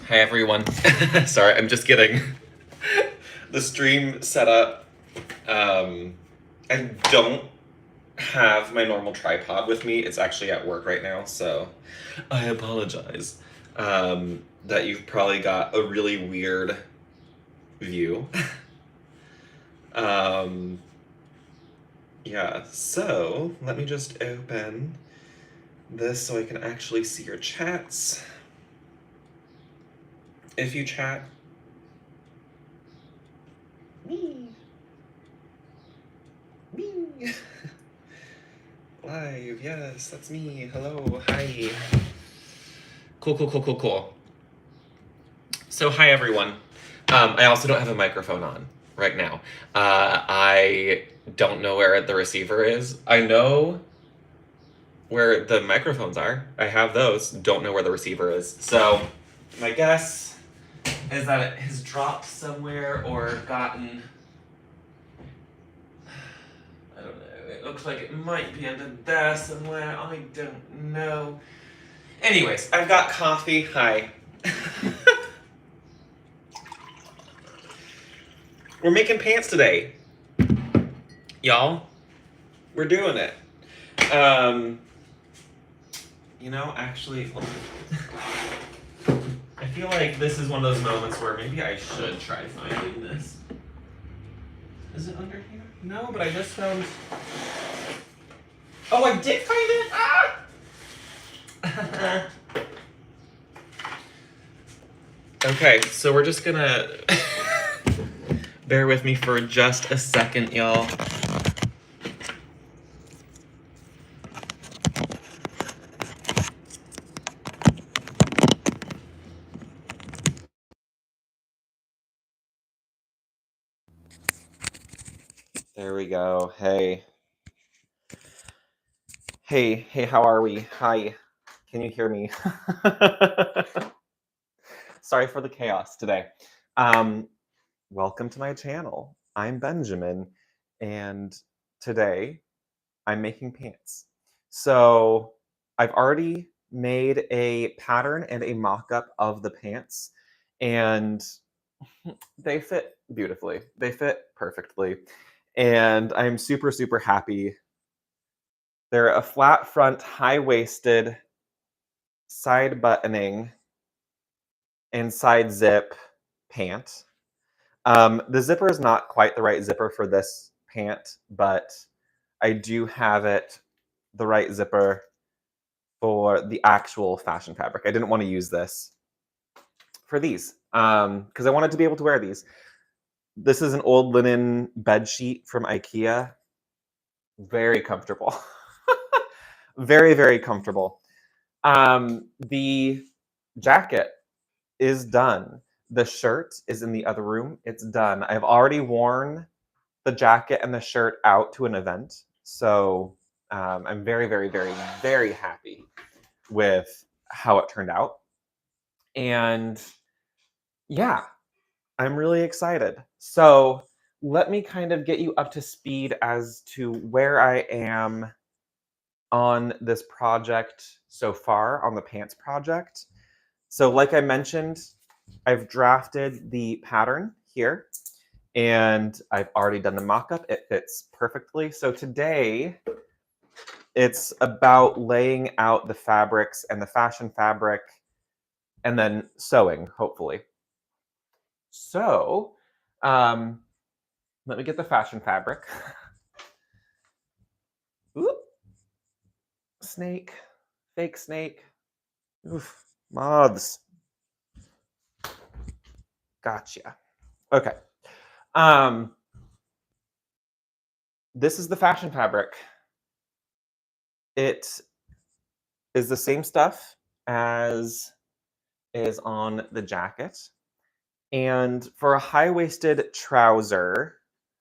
Hi everyone. Sorry, I'm just getting the stream set up. I don't have my normal tripod with me. It's actually at work right now, so I apologize that you've probably got a really weird view. Yeah, so let me just open this so I can actually see your chats. If you chat. Me. Live, yes, that's me. Hello, hi. Cool. So, hi everyone. I also don't have a microphone on right now. I don't know where the receiver is. I know where the microphones are. I have those. Don't know where the receiver is. So, my guess is that it has dropped somewhere or gotten. I don't know. It looks like it might be under there somewhere. I don't know. Anyways, I've got coffee. Hi. We're making pants today. Y'all. We're doing it. Actually, I feel like this is one of those moments where maybe I should try finding this. Is it under here? No, but I just found... Oh, I did find it! Ah! Okay, so we're just gonna... Bear with me for just a second, y'all. There we go. Hey, how are we? Hi. Can you hear me? Sorry for the chaos today. Welcome to my channel. I'm Benjamin, and today I'm making pants. So I've already made a pattern and a mock-up of the pants, and they fit beautifully. They fit perfectly, and I'm super happy. They're a flat front, high-waisted, side buttoning, and side zip pant. The zipper is not quite the right zipper for this pant, but I do have it the right zipper for the actual fashion fabric. I didn't want to use this for these because I wanted to be able to wear these. This is an old linen bed sheet from IKEA. Very comfortable. Very comfortable. The jacket is done. The shirt is in the other room. It's done. I've already worn the jacket and the shirt out to an event. So I'm very happy with how it turned out. And yeah, I'm really excited. So let me kind of get you up to speed as to where I am on this project so far, on the pants project. So like I mentioned, I've drafted the pattern here, and I've already done the mock-up. It fits perfectly. So today, it's about laying out the fabrics and the fashion fabric, and then sewing, hopefully. So, let me get the fashion fabric. Oop. Snake, fake snake. Oof, moths. Gotcha. Okay. This is the fashion fabric. It is the same stuff as is on the jacket. And for a high-waisted trouser,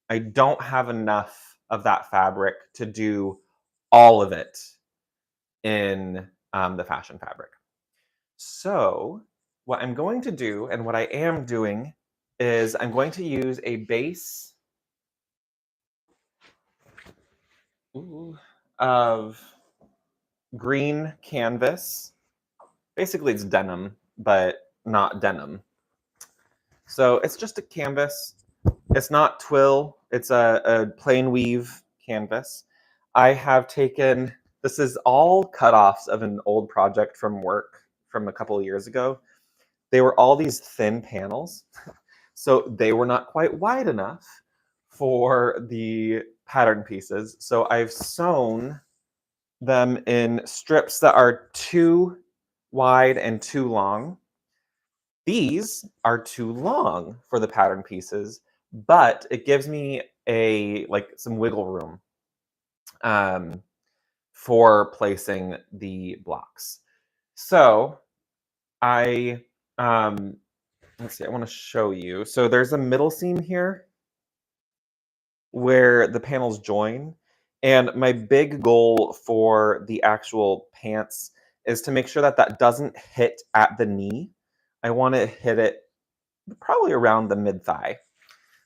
I don't have enough of that fabric to do all of it in the fashion fabric. So what I'm going to do, and what I am doing, is I'm going to use a base of green canvas. Basically, it's denim, but not denim. So it's just a canvas. It's not twill. It's a plain weave canvas. I have taken, this is all cutoffs of an old project from work from a couple of years ago. They were all these thin panels, so they were not quite wide enough for the pattern pieces. So I've sewn them in strips that are too wide and too long. These are too long for the pattern pieces, but it gives me some wiggle room for placing the blocks. So I let's see, I want to show you. So there's a middle seam here where the panels join. And my big goal for the actual pants is to make sure that that doesn't hit at the knee. I want to hit it probably around the mid-thigh.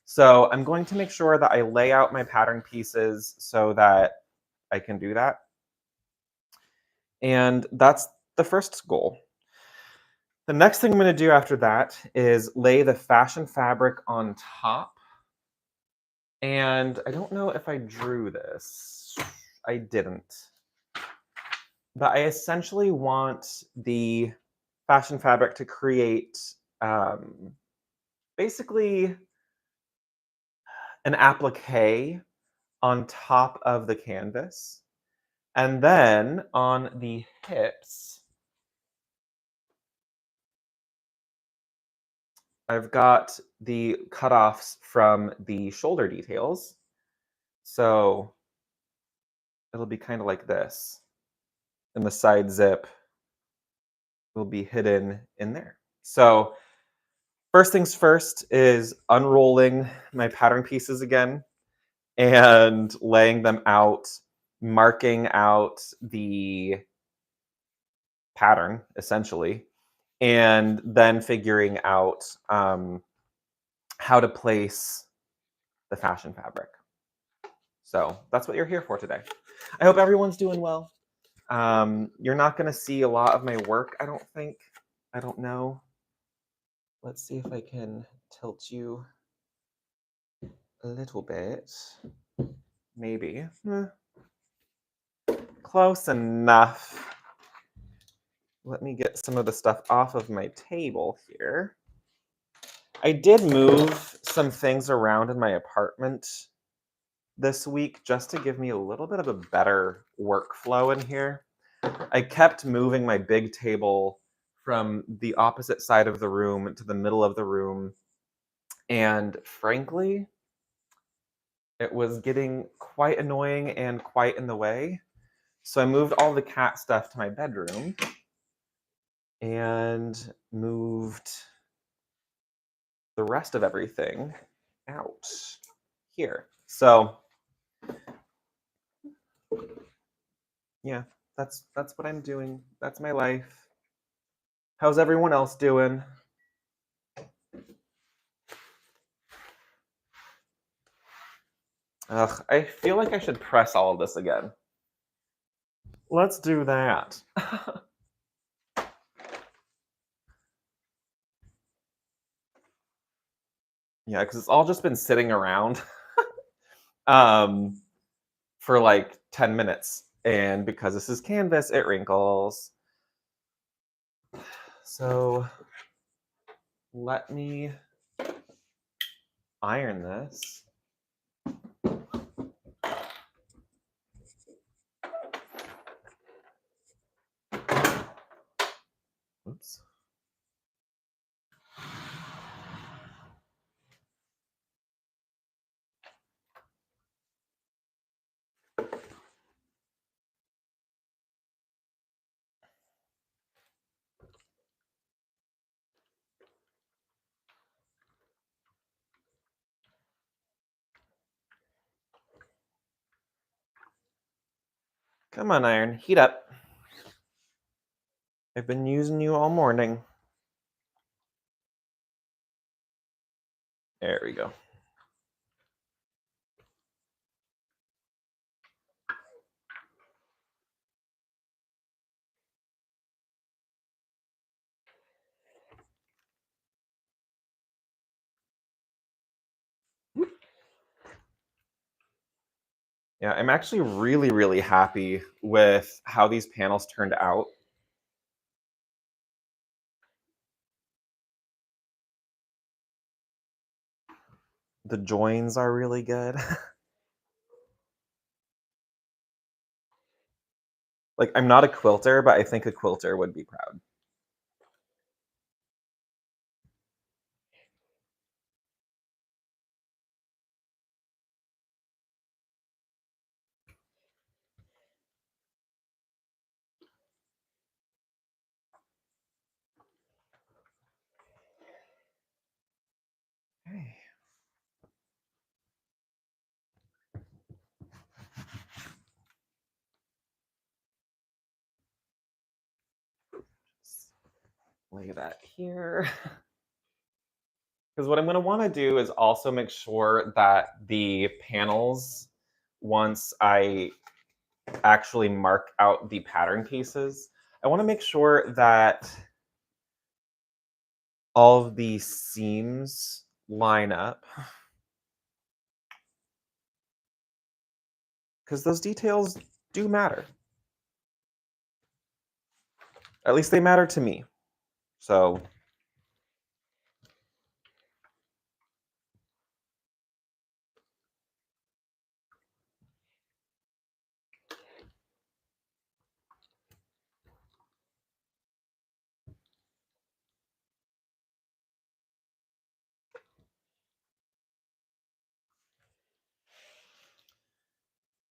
So I'm going to make sure that I lay out my pattern pieces so that I can do that. And that's the first goal. The next thing I'm going to do after that is lay the fashion fabric on top. And I don't know if I drew this. I didn't. But I essentially want the fashion fabric to create basically an applique on top of the canvas. And then on the hips, I've got the cutoffs from the shoulder details. So it'll be kind of like this. And the side zip will be hidden in there. So first things first is unrolling my pattern pieces again and laying them out, marking out the pattern essentially, and then figuring out how to place the fashion fabric. So that's what you're here for today. I hope everyone's doing well. You're not going to see a lot of my work, I don't think. I don't know. Let's see if I can tilt you a little bit. Maybe. Close enough. Let me get some of the stuff off of my table here. I did move some things around in my apartment this week just to give me a little bit of a better workflow in here. I kept moving my big table from the opposite side of the room to the middle of the room. And frankly, it was getting quite annoying and quite in the way. So I moved all the cat stuff to my bedroom and moved the rest of everything out here. So yeah, that's what I'm doing. That's my life. How's everyone else doing? Ugh, I feel like I should press all of this again. Let's do that. Yeah, because it's all just been sitting around for like 10 minutes. And because this is canvas, it wrinkles. So let me iron this. Oops. Come on, iron, heat up. I've been using you all morning. There we go. Yeah, I'm actually really, really happy with how these panels turned out. The joins are really good. Like, I'm not a quilter, but I think a quilter would be proud. Okay. Just lay that here. Because what I'm going to want to do is also make sure that the panels, once I actually mark out the pattern pieces, I want to make sure that all of the seams line up, because those details do matter. At least they matter to me. So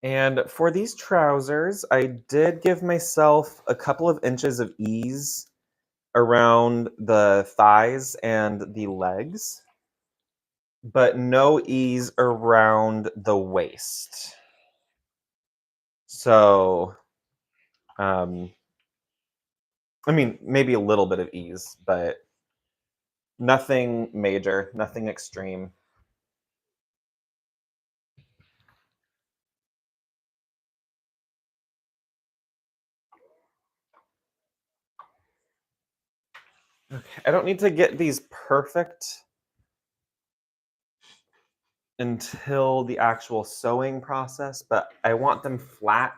and for these trousers, I did give myself a couple of inches of ease around the thighs and the legs, but no ease around the waist. So, I mean, maybe a little bit of ease, but nothing major, nothing extreme. Okay, I don't need to get these perfect until the actual sewing process, but I want them flat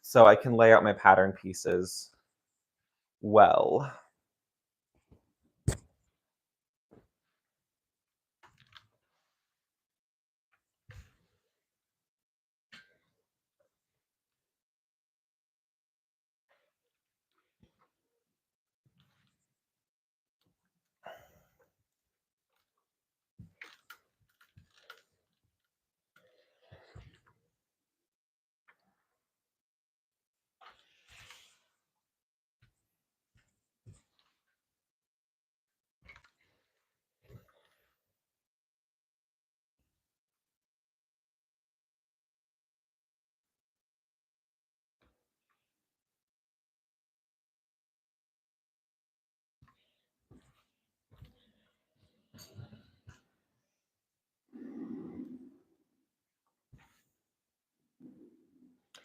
so I can lay out my pattern pieces well.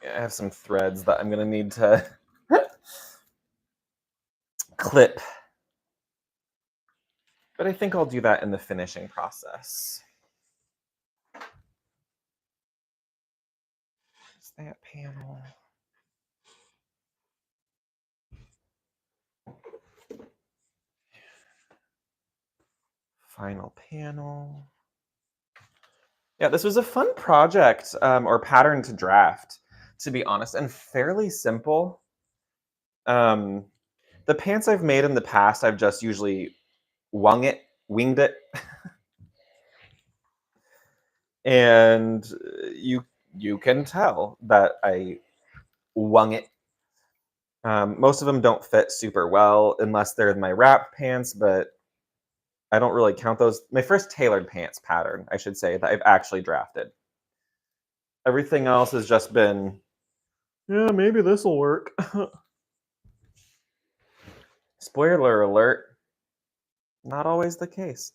I have some threads that I'm going to need to clip, but I think I'll do that in the finishing process. Is that panel? Final panel. Yeah, this was a fun project or pattern to draft, to be honest, and fairly simple. Um, the pants I've made in the past, I've just usually winged it, and you can tell that I wung it. Most of them don't fit super well unless they're my wrap pants, but I don't really count those. My first tailored pants pattern, I should say, that I've actually drafted. Everything else has just been, yeah, maybe this will work. Spoiler alert, not always the case.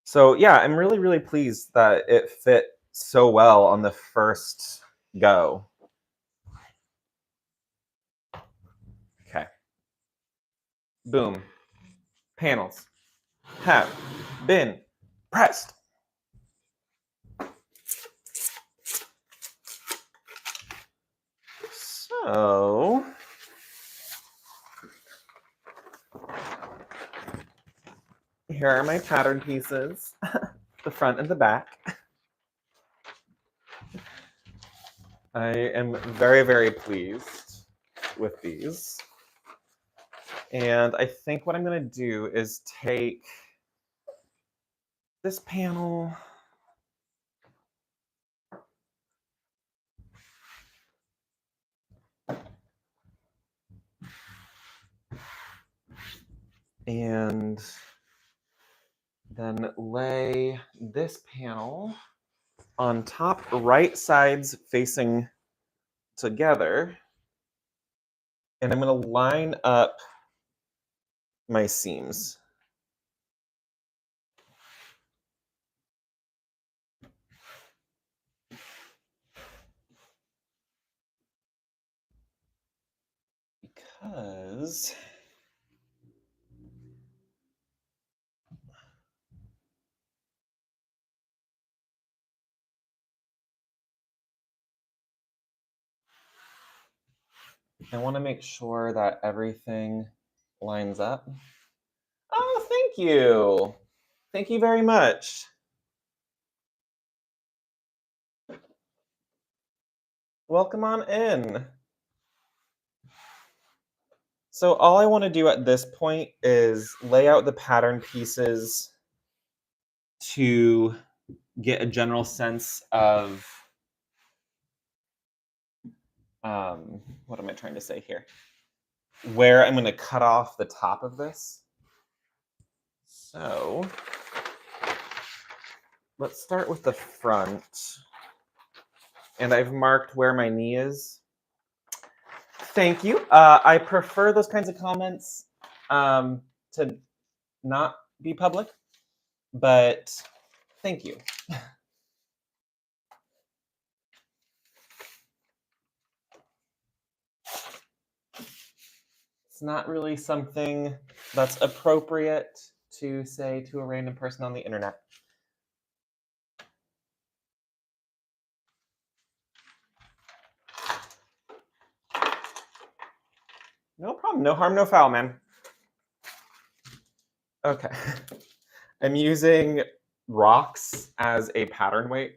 So yeah, I'm really, really pleased that it fit so well on the first go. Okay. Boom. Panels have been Pressed. So here are my pattern pieces, the front and the back. I am very, very pleased with these. And I think what I'm going to do is take this panel and then lay this panel on top, right sides facing together. And I'm going to line up my seams. Because I want to make sure that everything lines up. Oh, thank you. Thank you very much. Welcome on in. So all I want to do at this point is lay out the pattern pieces to get a general sense of what am I trying to say here? Where I'm going to cut off the top of this. So let's start with the front. And I've marked where my knee is. Thank you. I prefer those kinds of comments to not be public, but thank you. It's not really something that's appropriate to say to a random person on the internet. No problem. No harm, no foul, man. Okay. I'm using rocks as a pattern weight.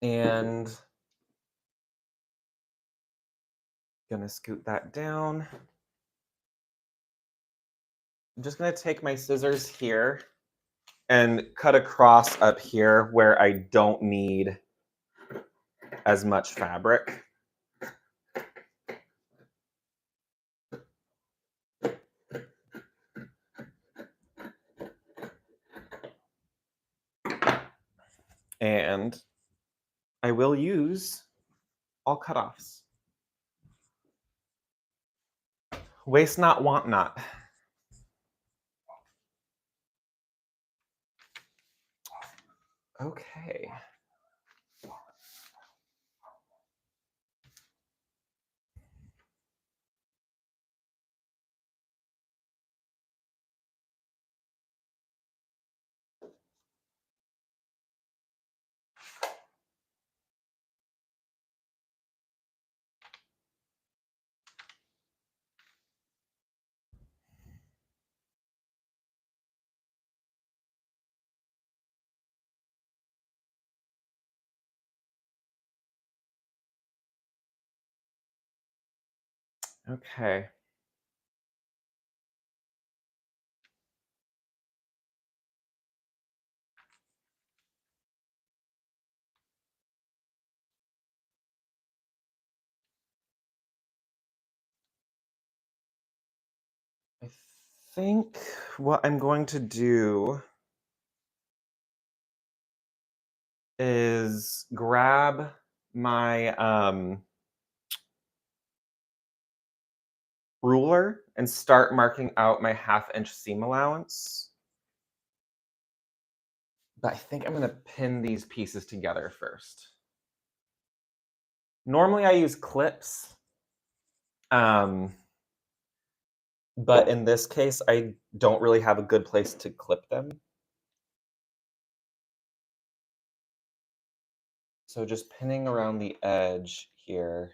And gonna scoot that down. I'm just gonna take my scissors here and cut across up here where I don't need as much fabric. And I will use all cutoffs. Waste not, want not. Okay. Okay. I think what I'm going to do is grab my ruler and start marking out my 1/2 inch seam allowance. But I think I'm going to pin these pieces together first. Normally I use clips. But in this case, I don't really have a good place to clip them. So just pinning around the edge here.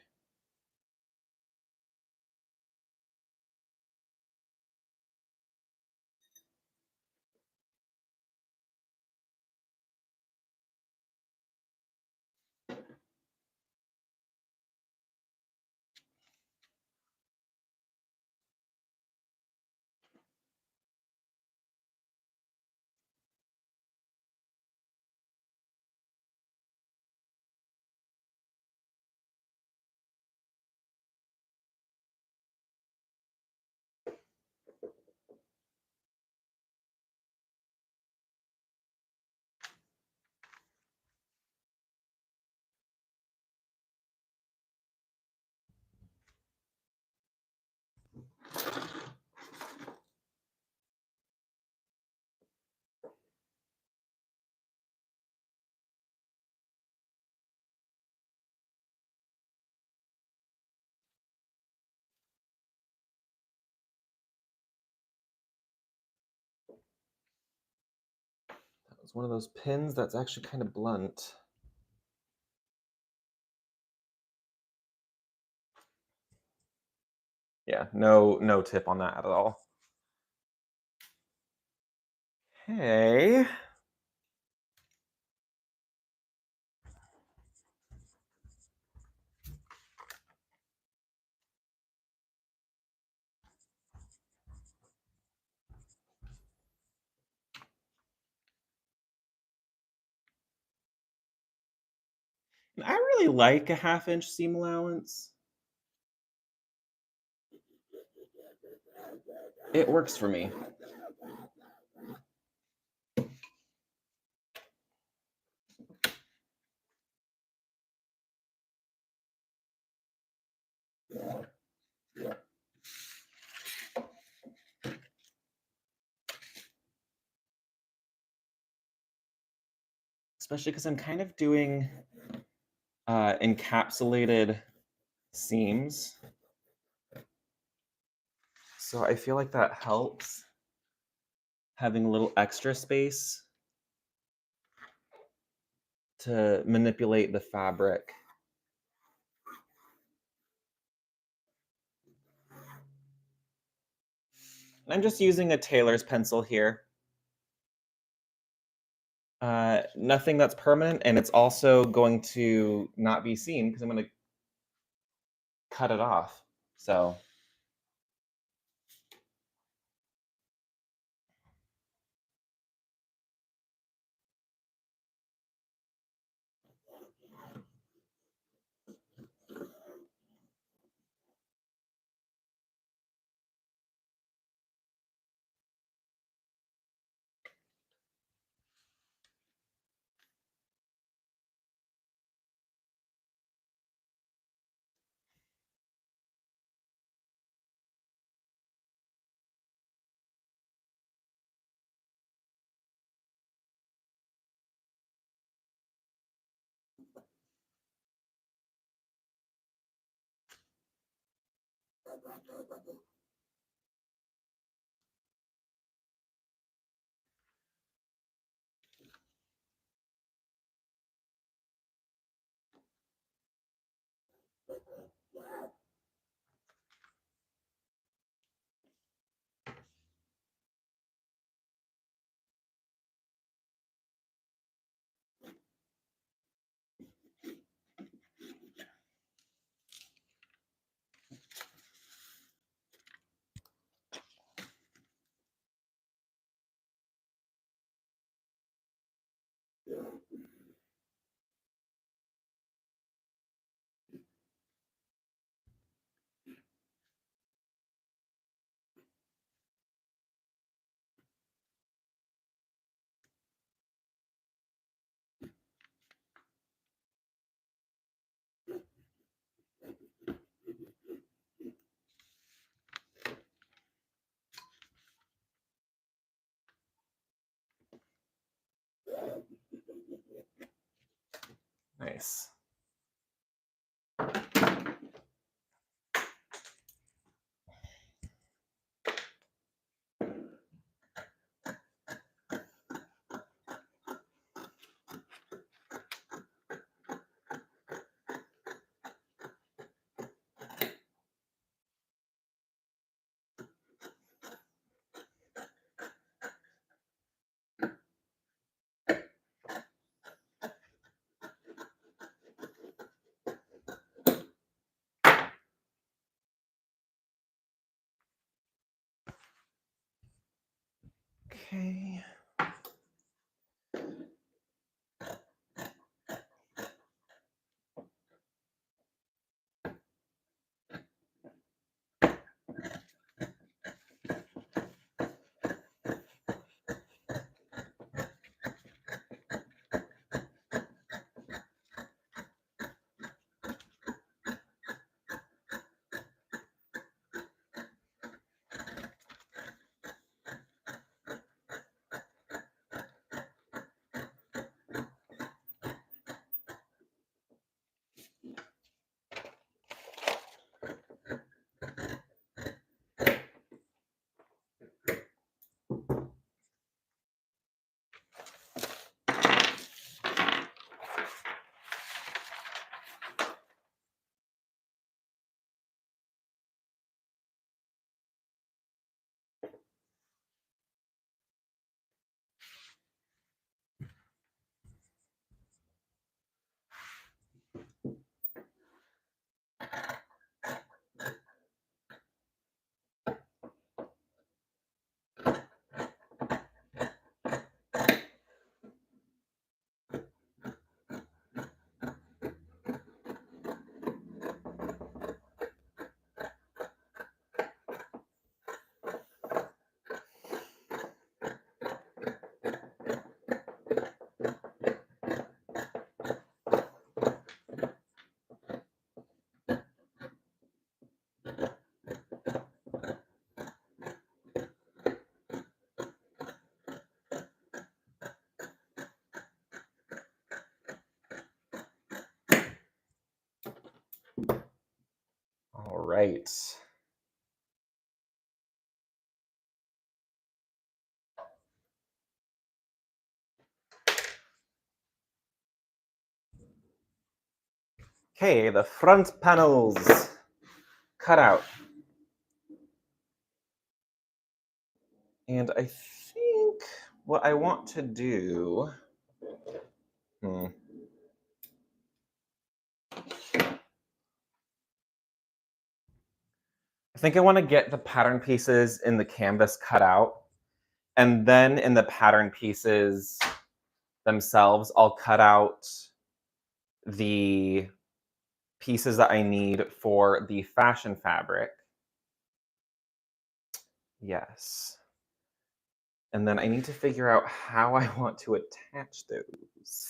That was one of those pins that's actually kind of blunt. Yeah, no tip on that at all. Okay. I really like a 1/2 inch seam allowance. It works for me. Especially because I'm kind of doing encapsulated seams. So I feel like that helps, having a little extra space to manipulate the fabric. I'm just using a tailor's pencil here. Nothing that's permanent, and it's also going to not be seen because I'm going to cut it off. So nice. Okay. All right. Okay, the front panels cut out. And I think what I want to do, I think I want to get the pattern pieces in the canvas cut out, and then in the pattern pieces themselves, I'll cut out the pieces that I need for the fashion fabric. Yes. And then I need to figure out how I want to attach those.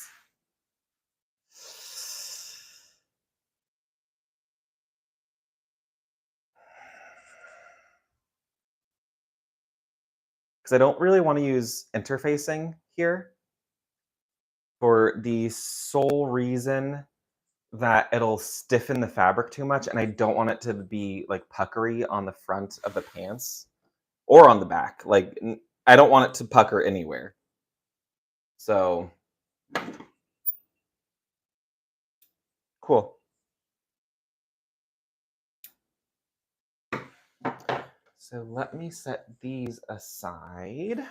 Because I don't really want to use interfacing here for the sole reason that it'll stiffen the fabric too much, and I don't want it to be like puckery on the front of the pants or on the back. Like, I don't want it to pucker anywhere. So, cool. So let me set these aside.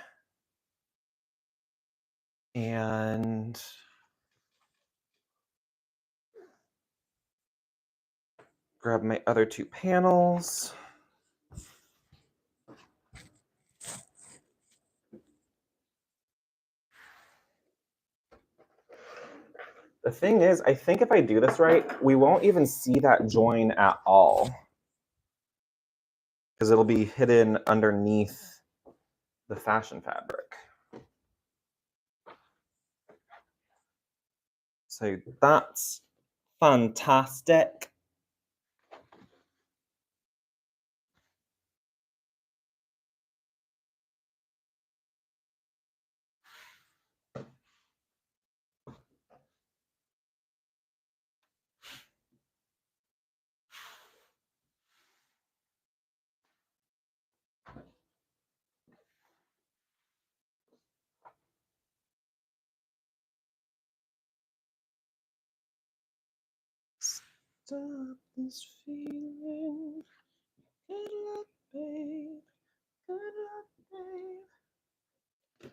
And grab my other two panels. The thing is, I think if I do this right, we won't even see that join at all, because it'll be hidden underneath the fashion fabric. So that's fantastic. Stop this feeling. Good luck, babe. Good luck, babe.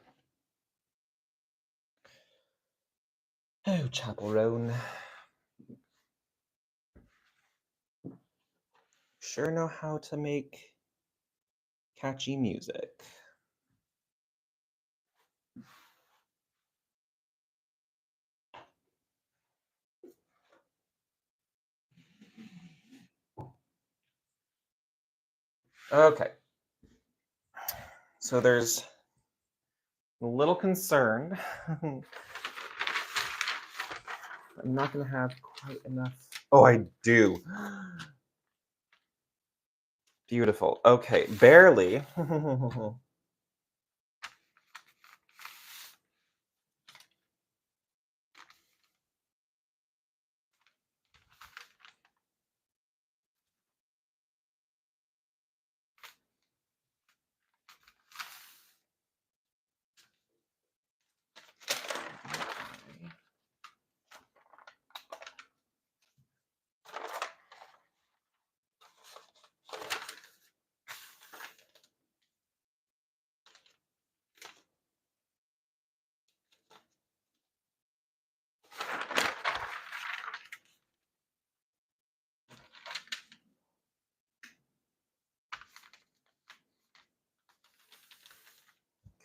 Oh, Chapel Roan. Sure know how to make catchy music. Okay. So there's a little concern. I'm not going to have quite enough. Oh, I do. Beautiful. Okay, barely.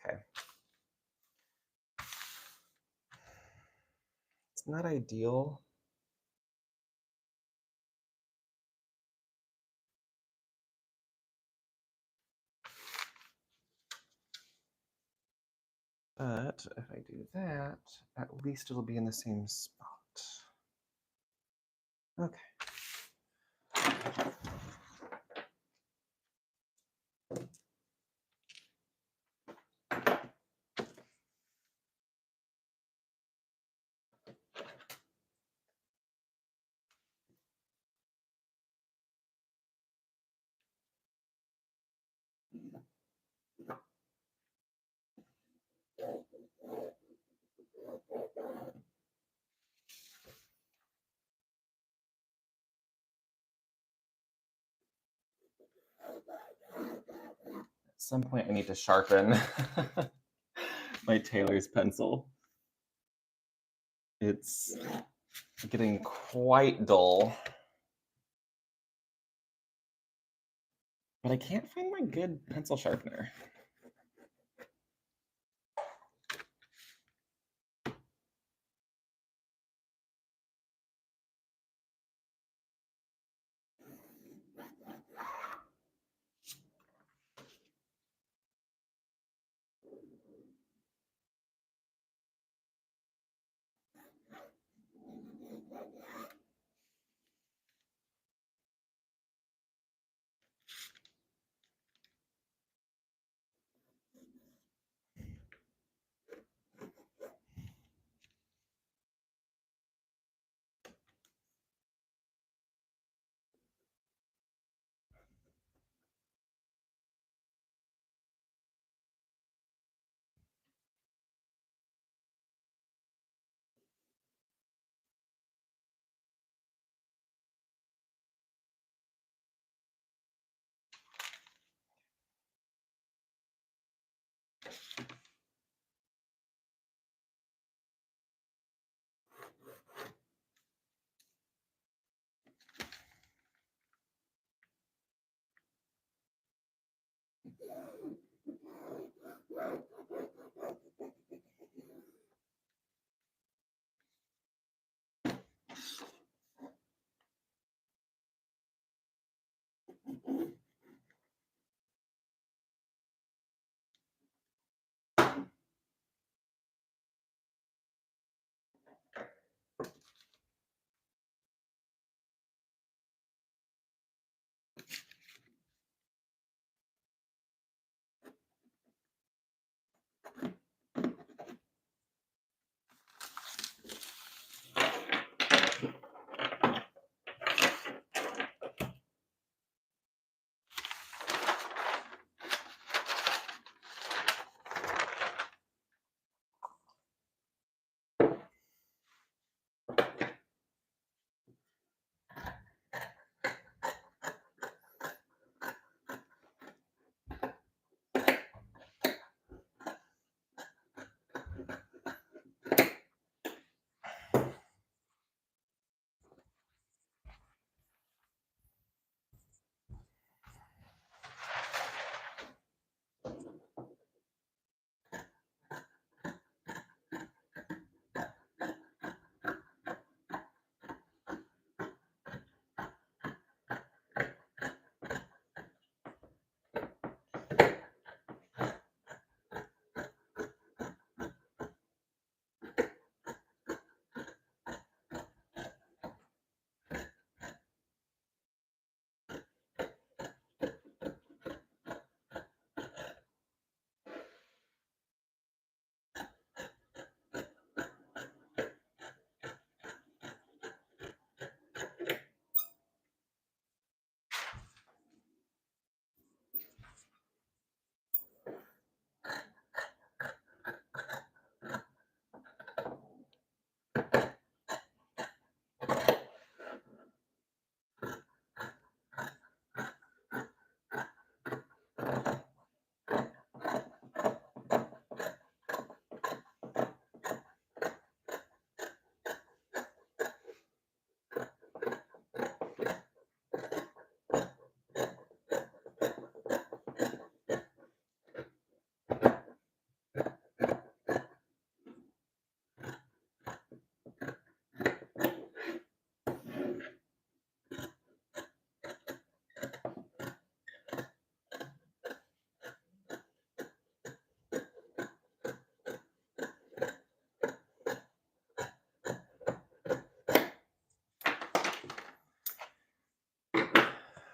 Okay. It's not ideal. But if I do that, at least it'll be in the same spot. Okay. At some point I need to sharpen my tailor's pencil. It's getting quite dull. But I can't find my good pencil sharpener.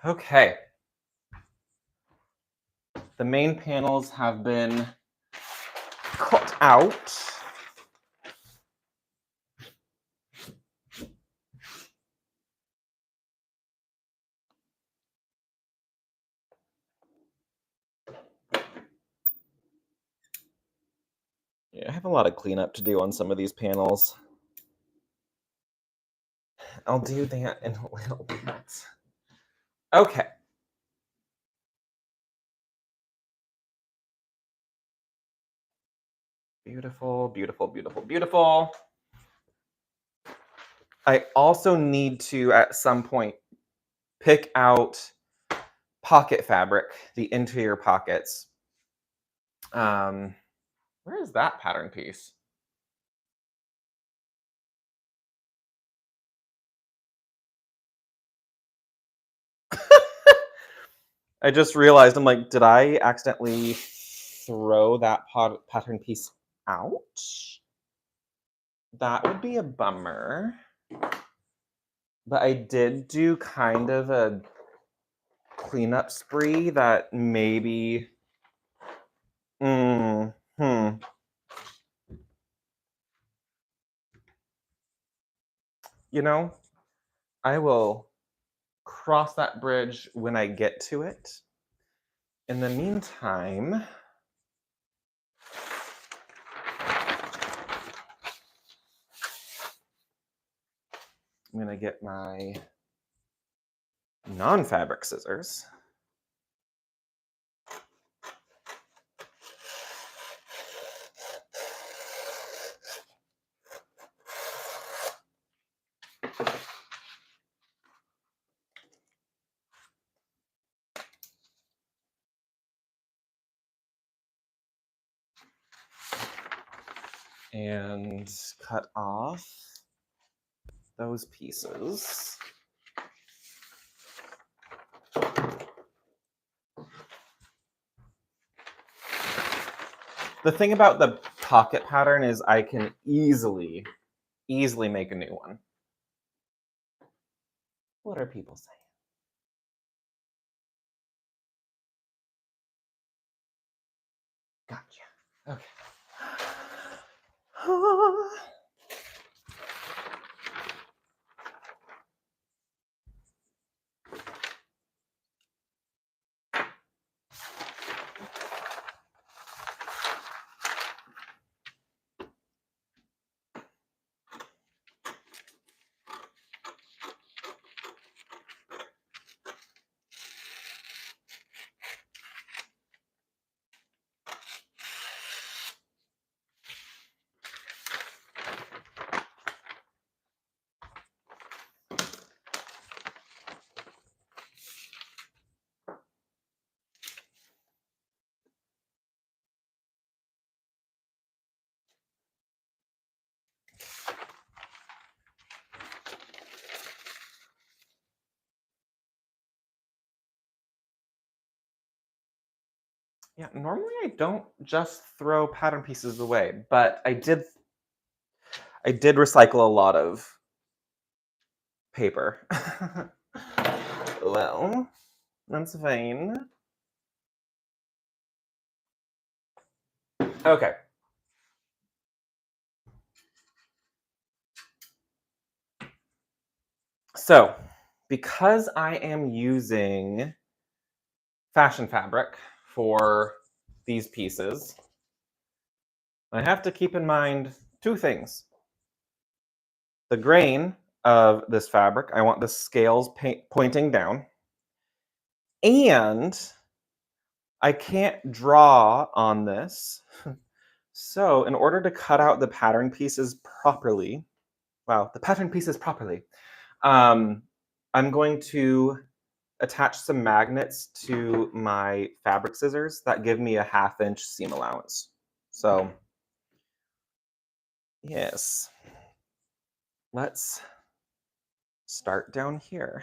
Okay. The main panels have been cut out. Yeah, I have a lot of cleanup to do on some of these panels. I'll do that in a little bit. Okay. Beautiful, beautiful, beautiful, beautiful. I also need to, at some point, pick out pocket fabric, the interior pockets. Where is that pattern piece? I just realized, I'm like, did I accidentally throw that pattern piece out? That would be a bummer. But I did do kind of a cleanup spree that maybe... You know, I will cross that bridge when I get to it. In the meantime, I'm going to get my non-fabric scissors. And cut off those pieces. The thing about the pocket pattern is I can easily make a new one. What are people saying? Gotcha. Okay. Yeah, normally I don't just throw pattern pieces away, but I did recycle a lot of paper. Well, that's fine. Okay. So, because I am using fashion fabric for these pieces, I have to keep in mind two things. The grain of this fabric, I want the scales pointing down, and I can't draw on this. So in order to cut out the pattern pieces properly, I'm going to attach some magnets to my fabric scissors that give me a 1/2 inch seam allowance. So yes, let's start down here.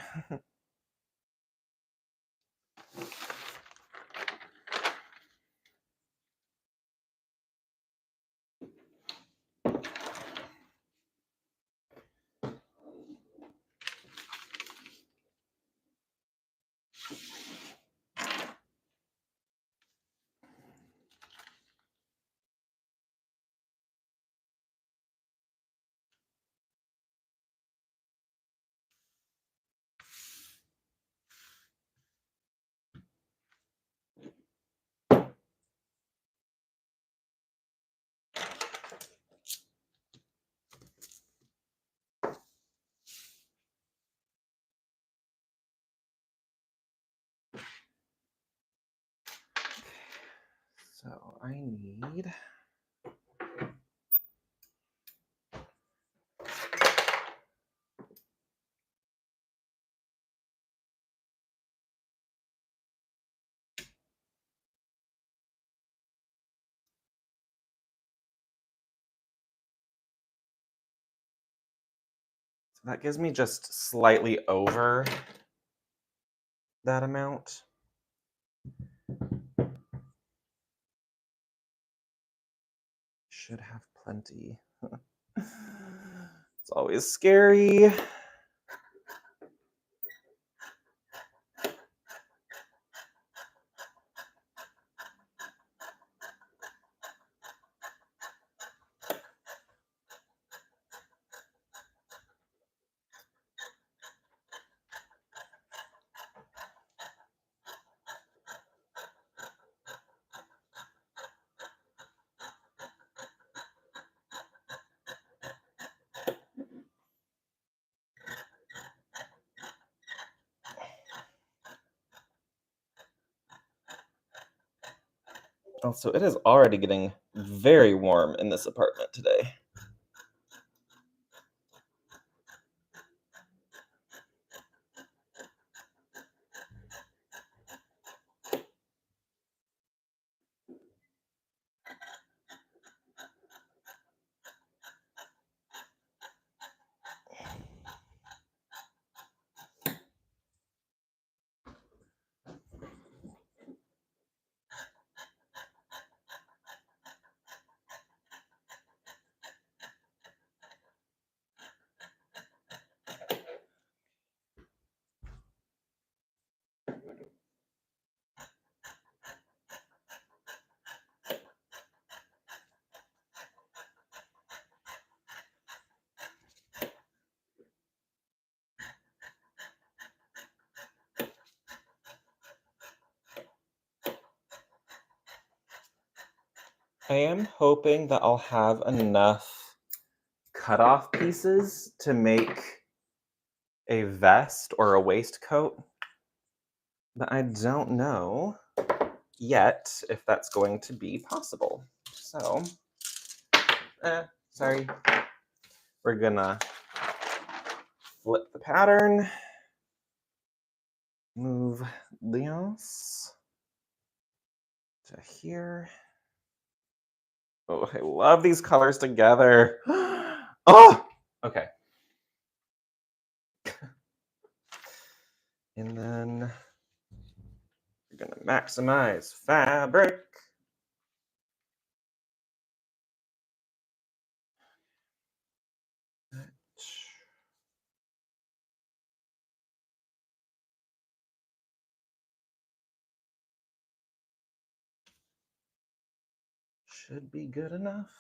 I need that gives me just slightly over that amount. Should have plenty. It's always scary. Also, it is already getting very warm in this apartment today. I am hoping that I'll have enough cutoff pieces to make a vest or a waistcoat, but I don't know yet if that's going to be possible. So, sorry. We're gonna flip the pattern, move Leos to here. Oh, I love these colors together. Oh, okay. And then we're gonna maximize fabric. Should be good enough.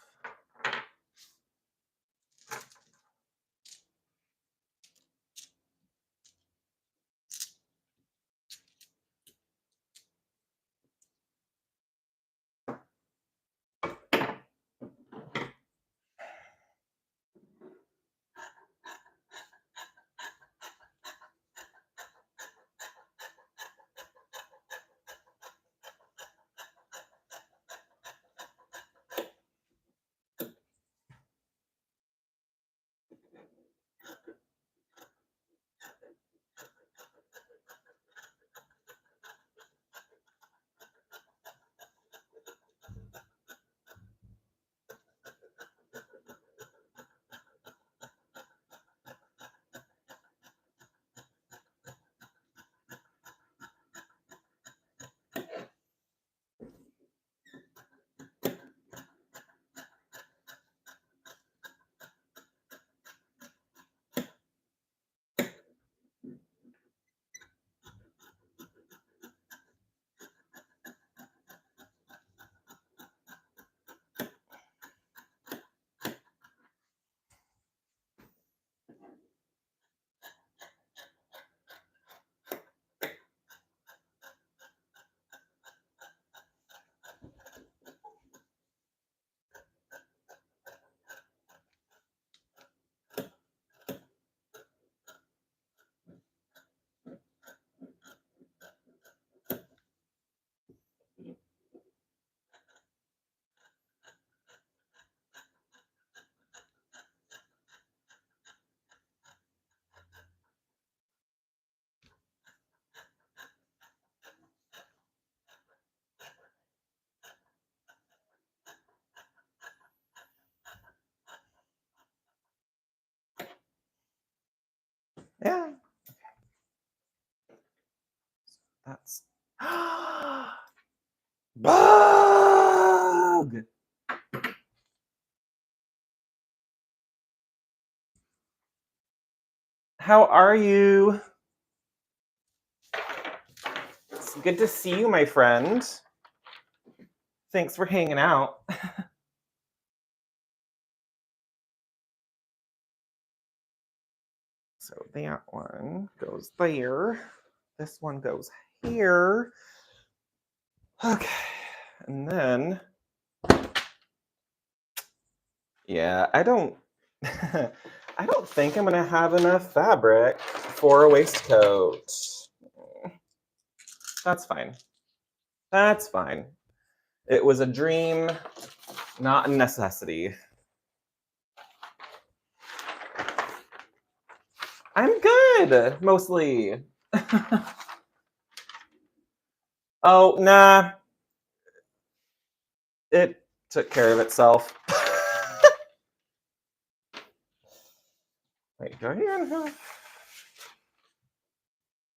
how are you? It's good to see you, my friend. Thanks for hanging out. So that one goes there. This one goes here. Okay. And then, yeah, I don't think I'm gonna have enough fabric for a waistcoat. That's fine. That's fine. It was a dream, not a necessity. I'm good, mostly. Oh, nah. It took care of itself. Wait, do I even have...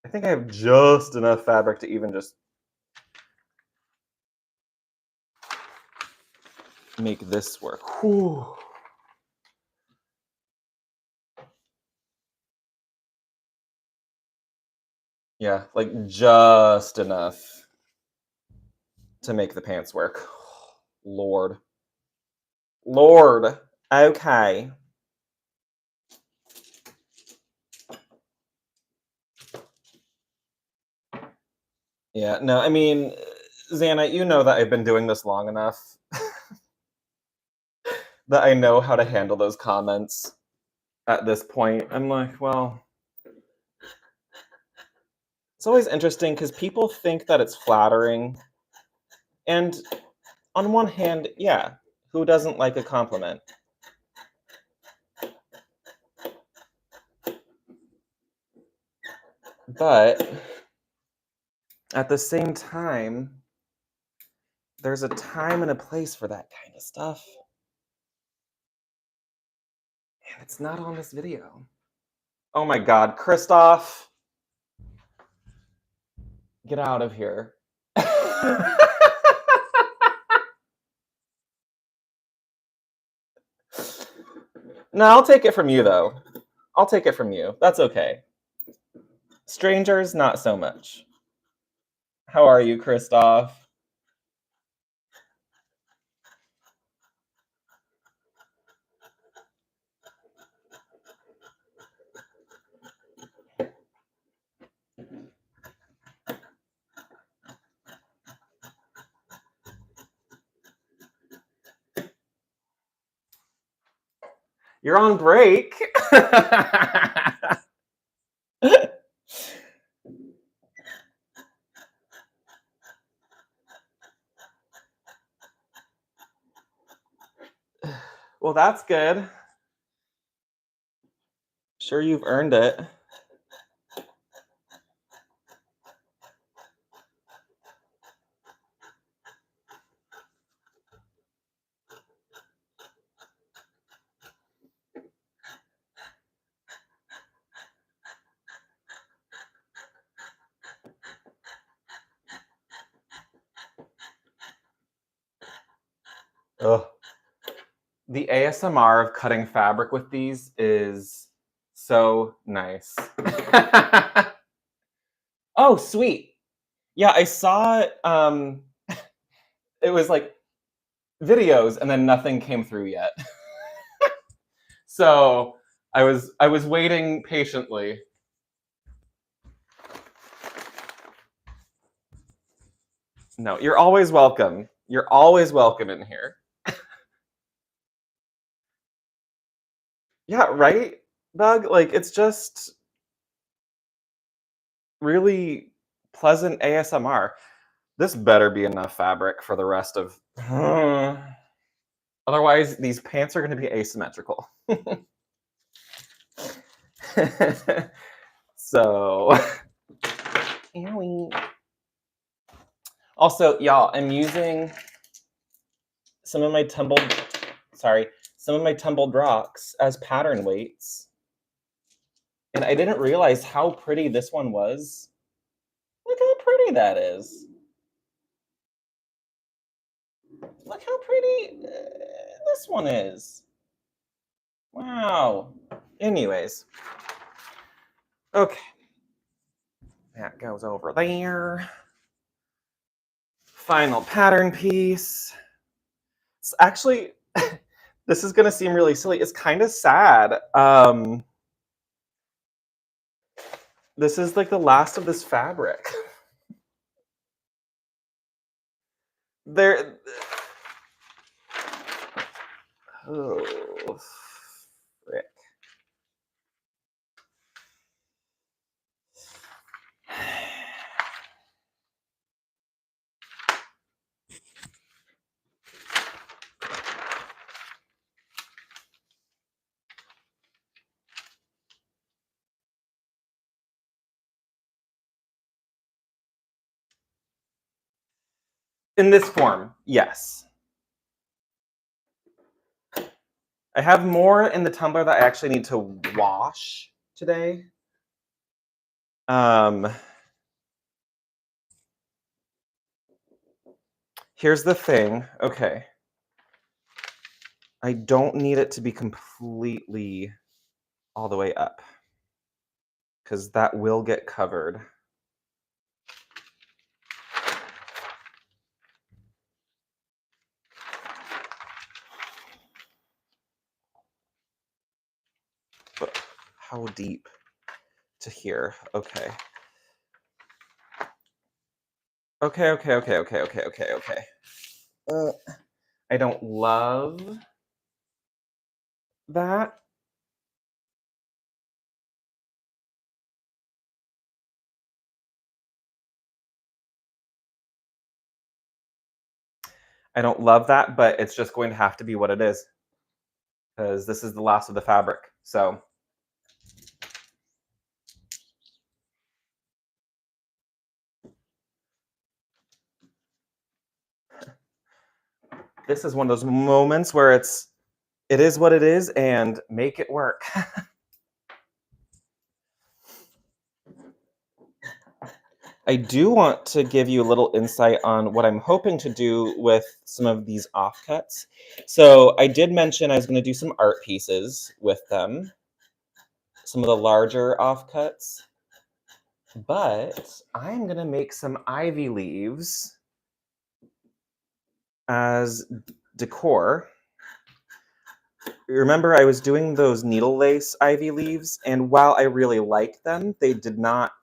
I think I have just enough fabric to even just make this work. Whew. Yeah, like just enough to make the pants work. Lord. Lord. Okay. Yeah, no, I mean, Xana, you know that I've been doing this long enough that I know how to handle those comments at this point. I'm like, well, it's always interesting because people think that it's flattering. And on one hand, yeah, who doesn't like a compliment? But at the same time, there's a time and a place for that kind of stuff. And it's not on this video. Oh my God, Christoph, get out of here. No, I'll take it from you, though. I'll take it from you. That's okay. Strangers, not so much. How are you, Christoph? You're on break. Well, that's good. Sure, you've earned it. Ugh. The ASMR of cutting fabric with these is so nice. Oh, sweet. Yeah, I saw it was like videos and then nothing came through yet. So I was waiting patiently. No, you're always welcome. You're always welcome in here. Yeah, right, Doug? Like, it's just really pleasant ASMR. This better be enough fabric for the rest of... Otherwise, these pants are going to be asymmetrical. So... Also, y'all, I'm using some of my tumbled rocks as pattern weights. And I didn't realize how pretty this one was. Look how pretty that is. Look how pretty this one is. Wow. Anyways, Okay. That goes over there. Final pattern piece. It's actually, this is going to seem really silly. It's kind of sad. This is like the last of this fabric. There. Oh, frick. In this form, yes. I have more in the tumbler that I actually need to wash today. Here's the thing. Okay. I don't need it to be completely all the way up because that will get covered. But how deep to here? Okay. Okay. I don't love that. I don't love that, but it's just going to have to be what it is because this is the last of the fabric. So this is one of those moments where it is what it is and make it work. I do want to give you a little insight on what I'm hoping to do with some of these offcuts. So I did mention I was going to do some art pieces with them, some of the larger offcuts, but I'm going to make some ivy leaves as decor. Remember, I was doing those needle lace ivy leaves, and while I really liked them, they did not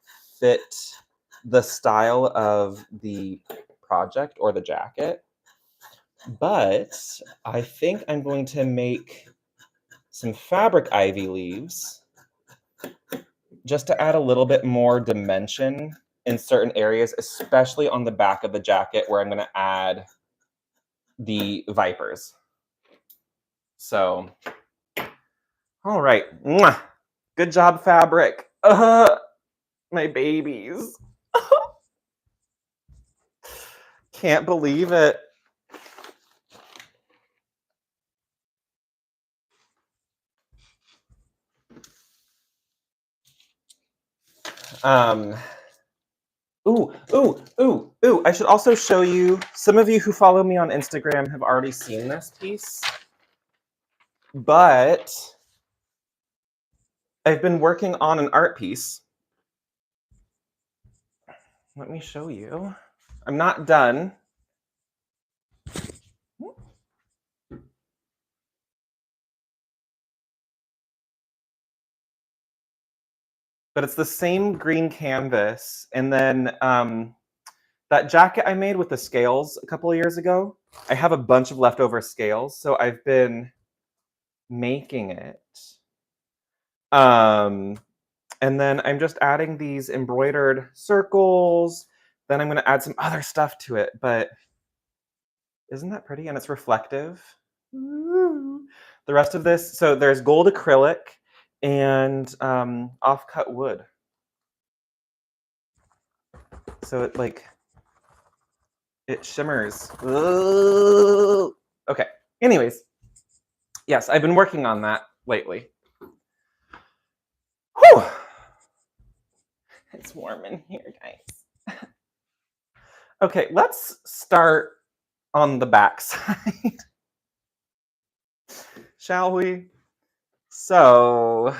fit the style of the project or the jacket. But I think I'm going to make some fabric ivy leaves just to add a little bit more dimension in certain areas, especially on the back of the jacket where I'm going to add the vipers. So, all right. Mwah. Good job, fabric. My babies. Can't believe it. Ooh. I should also show you, some of you who follow me on Instagram have already seen this piece, but I've been working on an art piece. Let me show you. I'm not done. But it's the same green canvas. And then that jacket I made with the scales a couple of years ago, I have a bunch of leftover scales. So I've been making it. And then I'm just adding these embroidered circles. Then I'm going to add some other stuff to it. But isn't that pretty? And it's reflective. Ooh. The rest of this, so there's gold acrylic and off-cut wood. So it shimmers. Ooh. Okay. Anyways, yes, I've been working on that lately. Whew. It's warm in here, guys. Okay, let's start on the back side. Shall we? So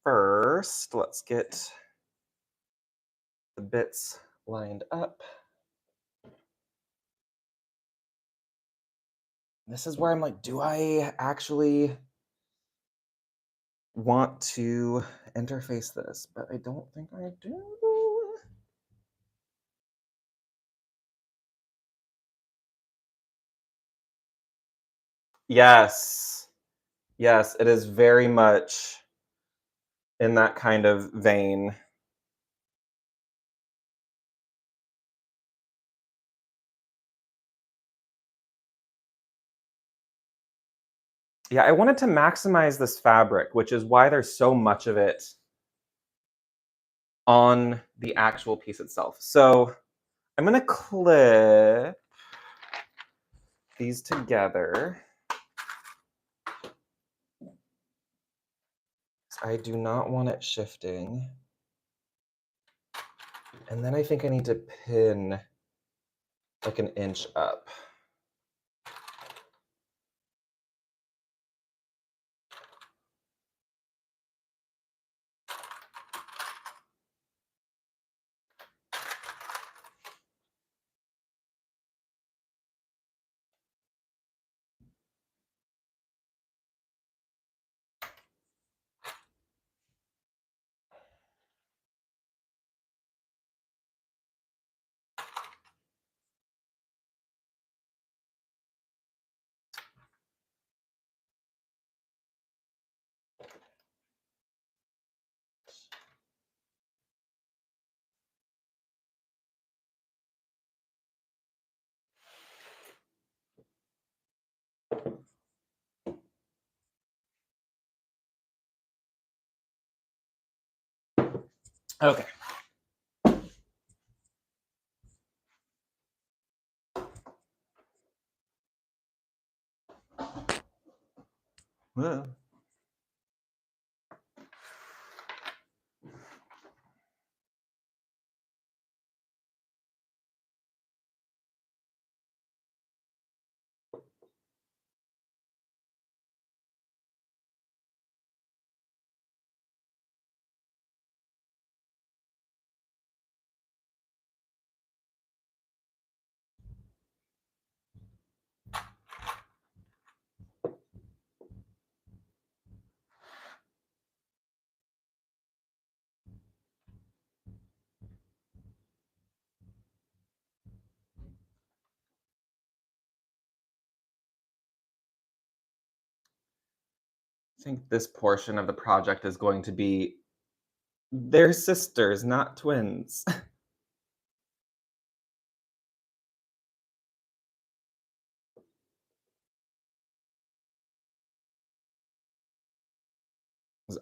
first, let's get the bits lined up. This is where I'm like, do I actually want to interface this? But I don't think I do. Yes. Yes, it is very much in that kind of vein. Yeah, I wanted to maximize this fabric, which is why there's so much of it on the actual piece itself. So I'm gonna clip these together. I do not want it shifting. And then I think I need to pin like an inch up. Okay. Whoa. I think this portion of the project is going to be they're sisters, not twins.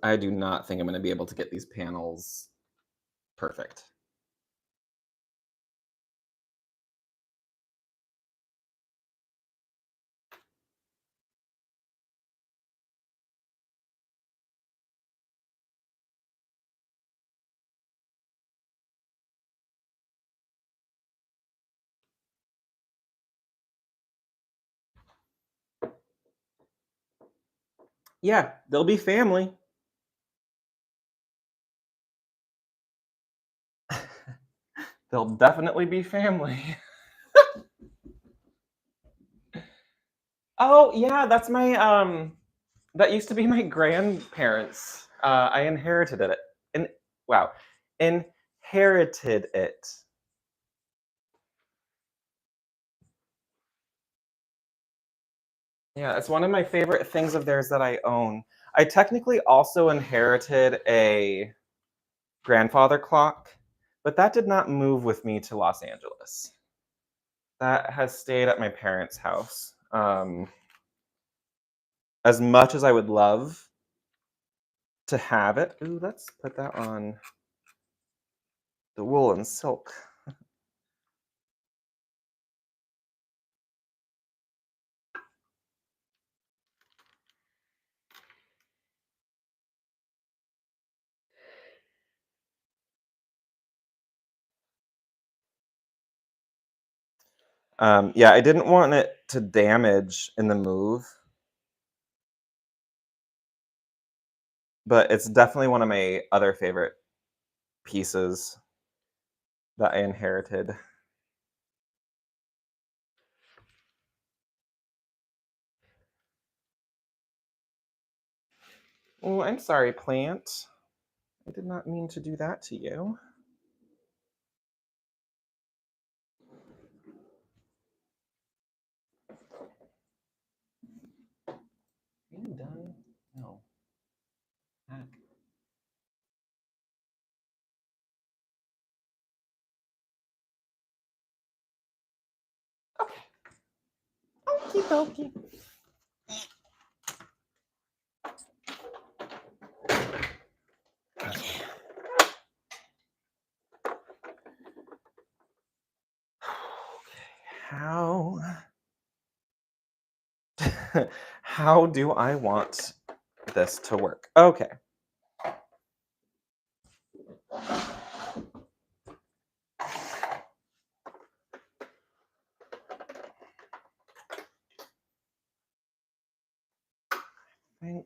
I do not think I'm going to be able to get these panels perfect. Yeah, they'll be family. They'll definitely be family. Oh, yeah, that's my that used to be my grandparents. I inherited it. And wow, inherited it. Yeah, it's one of my favorite things of theirs that I own. I technically also inherited a grandfather clock, but that did not move with me to Los Angeles. That has stayed at my parents' house. As much as I would love to have it, ooh, let's put that on the wool and silk. Yeah, I didn't want it to damage in the move. but it's definitely one of my other favorite pieces that I inherited. Oh, I'm sorry, plant. I did not mean to do that to you. Are you done? No. Heck. Okay. Okie dokie. Okay. How how do I want this to work? Okay. I think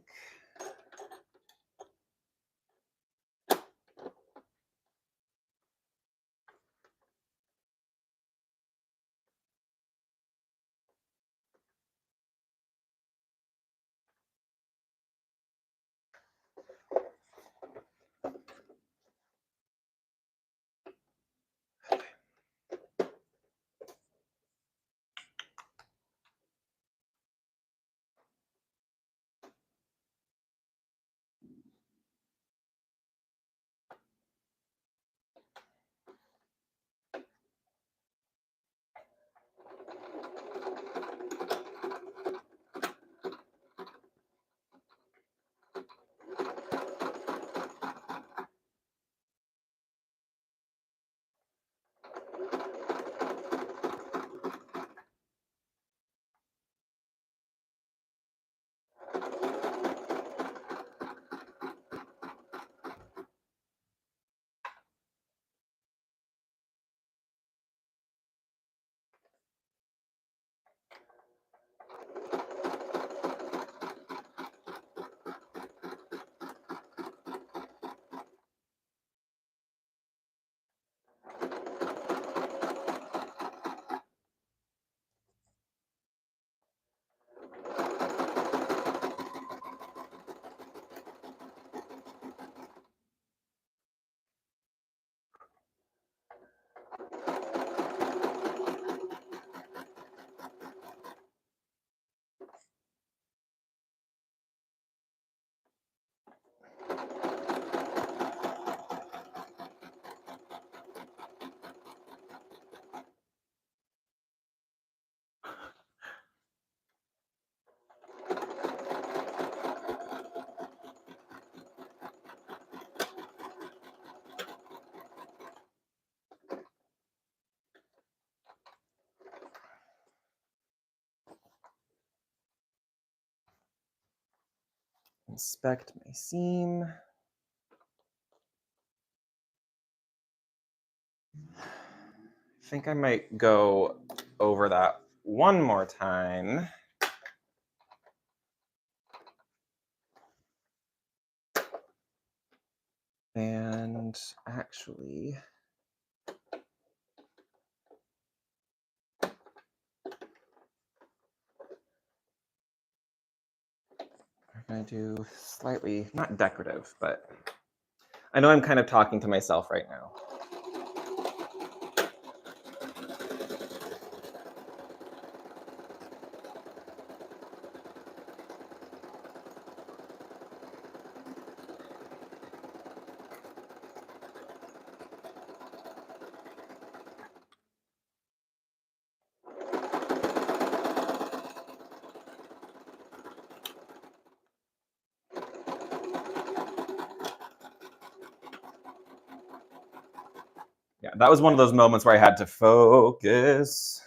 inspect my seam. I think I might go over that one more time. And actually, we're going to do slightly, not decorative, but I know I'm kind of talking to myself right now. Yeah, that was one of those moments where I had to focus.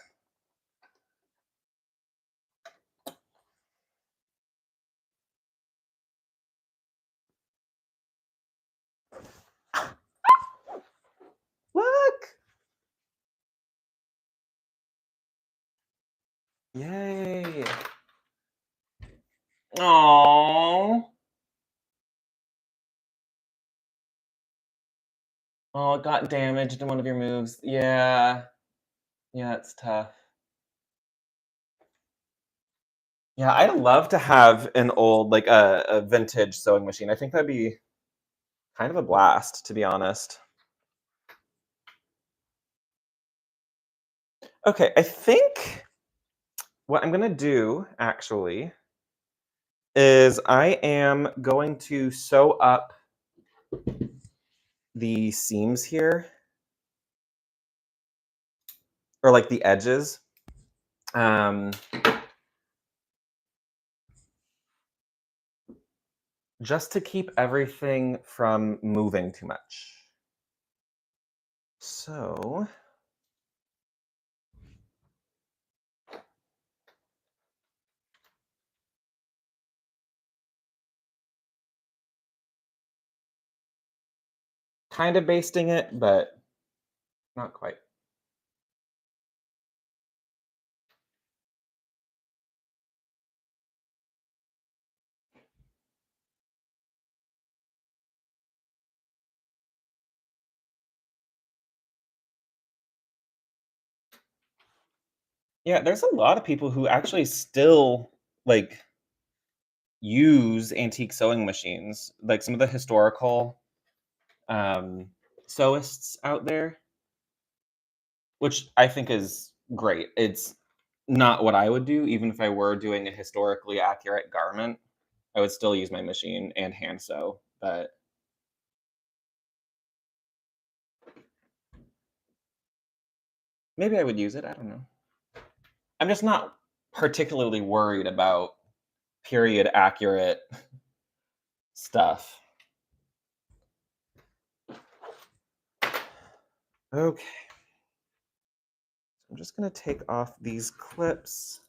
Look! Yay! Aww. Oh, it got damaged in one of your moves. Yeah. Yeah, it's tough. Yeah, I'd love to have an old, like a vintage sewing machine. I think that'd be kind of a blast, to be honest. Okay, I think what I'm gonna do actually is I am going to sew up the seams here, or like the edges, um, just to keep everything from moving too much. So, kind of basting it, but not quite. Yeah, there's a lot of people who actually still like use antique sewing machines. Like some of the historical um, sewists out there, which I think is great. It's not what I would do, even if I were doing a historically accurate garment. I would still use my machine and hand sew, but maybe I would use it. I don't know. I'm just not particularly worried about period accurate stuff. Okay. I'm just going to take off these clips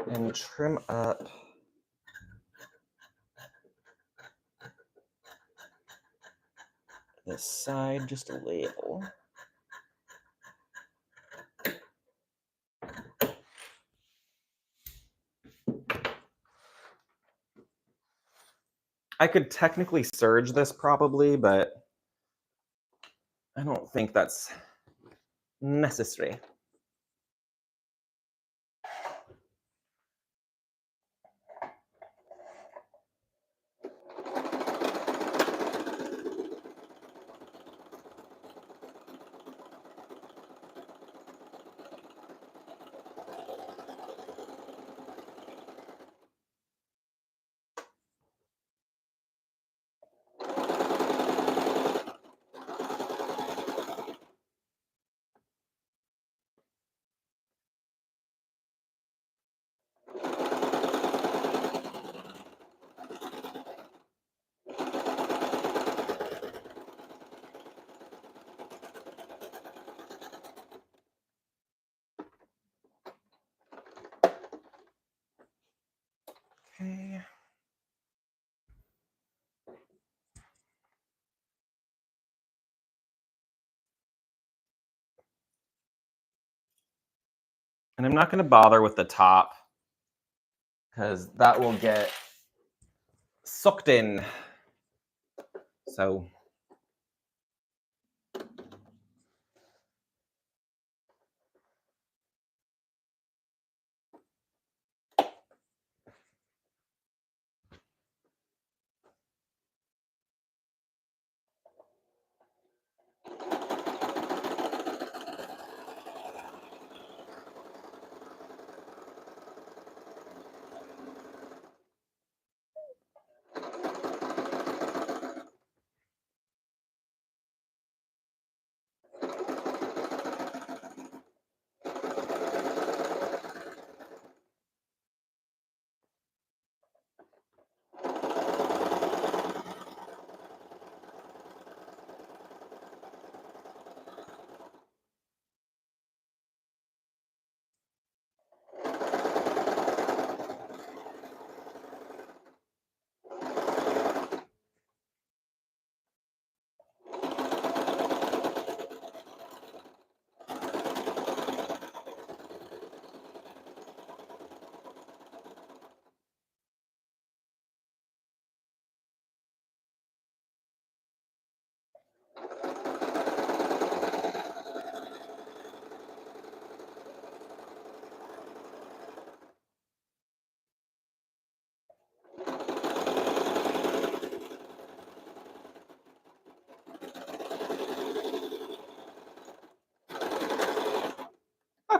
and trim up this side just a little. I could technically serge this probably, but I don't think that's necessary. Okay. And I'm not going to bother with the top because that will get sucked in. So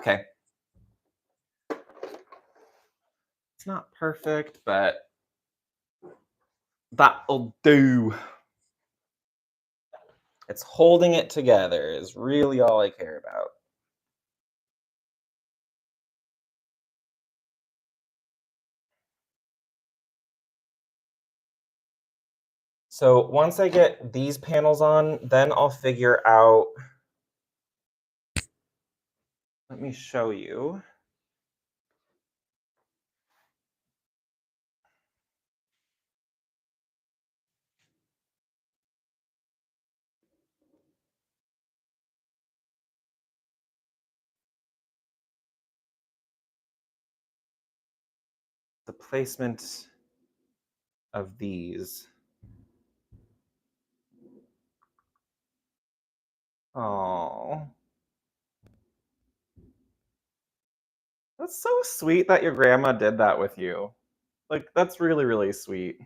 Okay. It's not perfect, but that'll do. It's holding it together is really all I care about. So once I get these panels on, then I'll figure out, let me show you. The placement of these. Oh, that's so sweet that your grandma did that with you. Like, that's really, really sweet.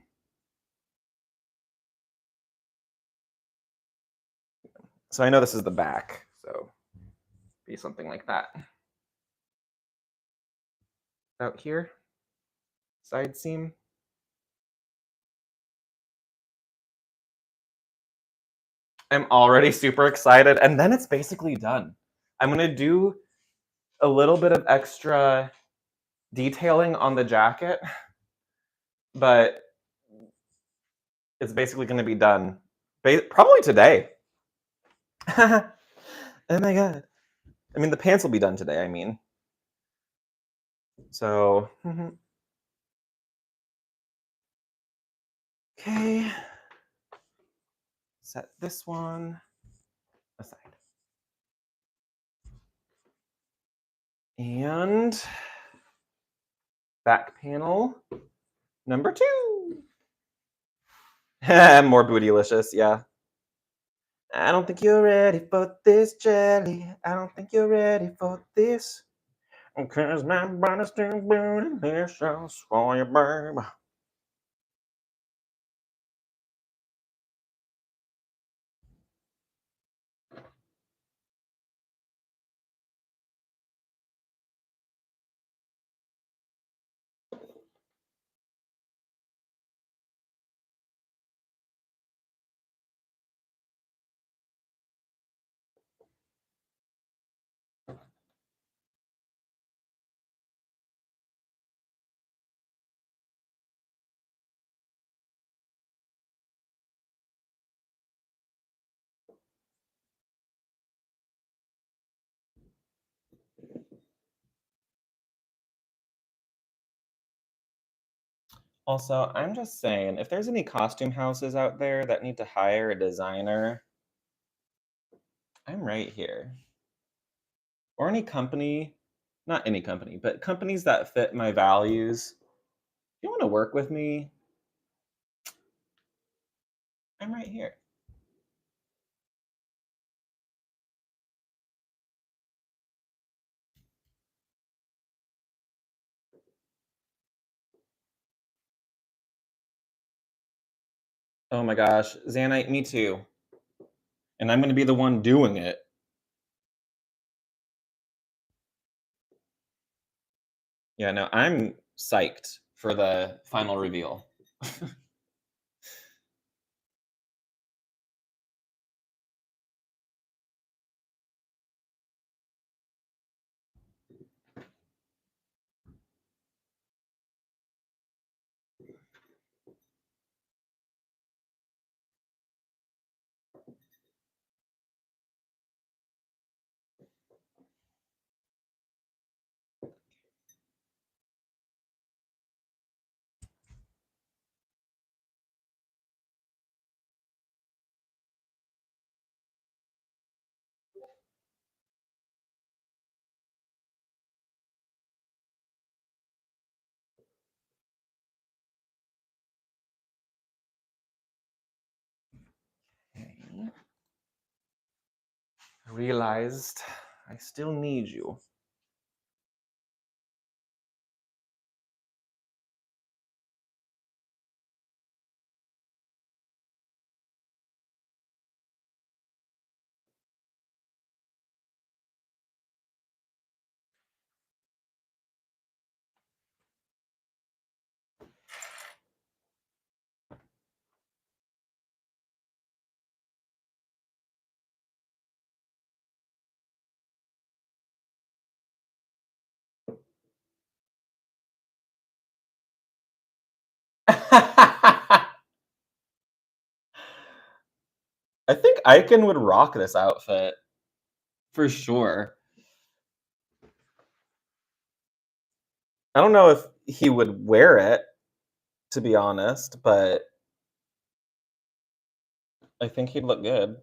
So I know this is the back, so be something like that. Out here, side seam. I'm already super excited, and then it's basically done. I'm gonna do a little bit of extra detailing on the jacket, but it's basically gonna be done probably today. Oh my god. I mean, the pants will be done today, I mean. So, okay. Set this one aside. And back panel number 2. More bootylicious, yeah. I don't think you're ready for this jelly. I don't think you're ready for this. Cause my body's still bootylicious for you, babe. Also, I'm just saying, if there's any costume houses out there that need to hire a designer, I'm right here. Or any company, not any company, but companies that fit my values. If you want to work with me, I'm right here. Oh my gosh, Xanite, me too. And I'm going to be the one doing it. Yeah, no, I'm psyched for the final reveal. Okay. I realized I still need you. I think Icon would rock this outfit for sure. I don't know if he would wear it, to be honest, but I think he'd look good.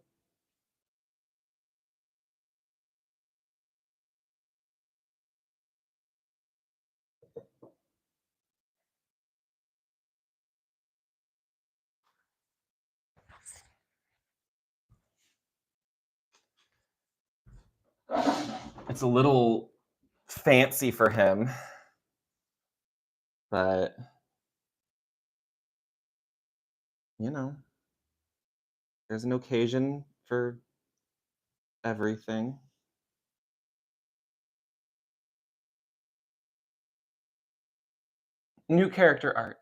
It's a little fancy for him, but you know, there's an occasion for everything. New character art.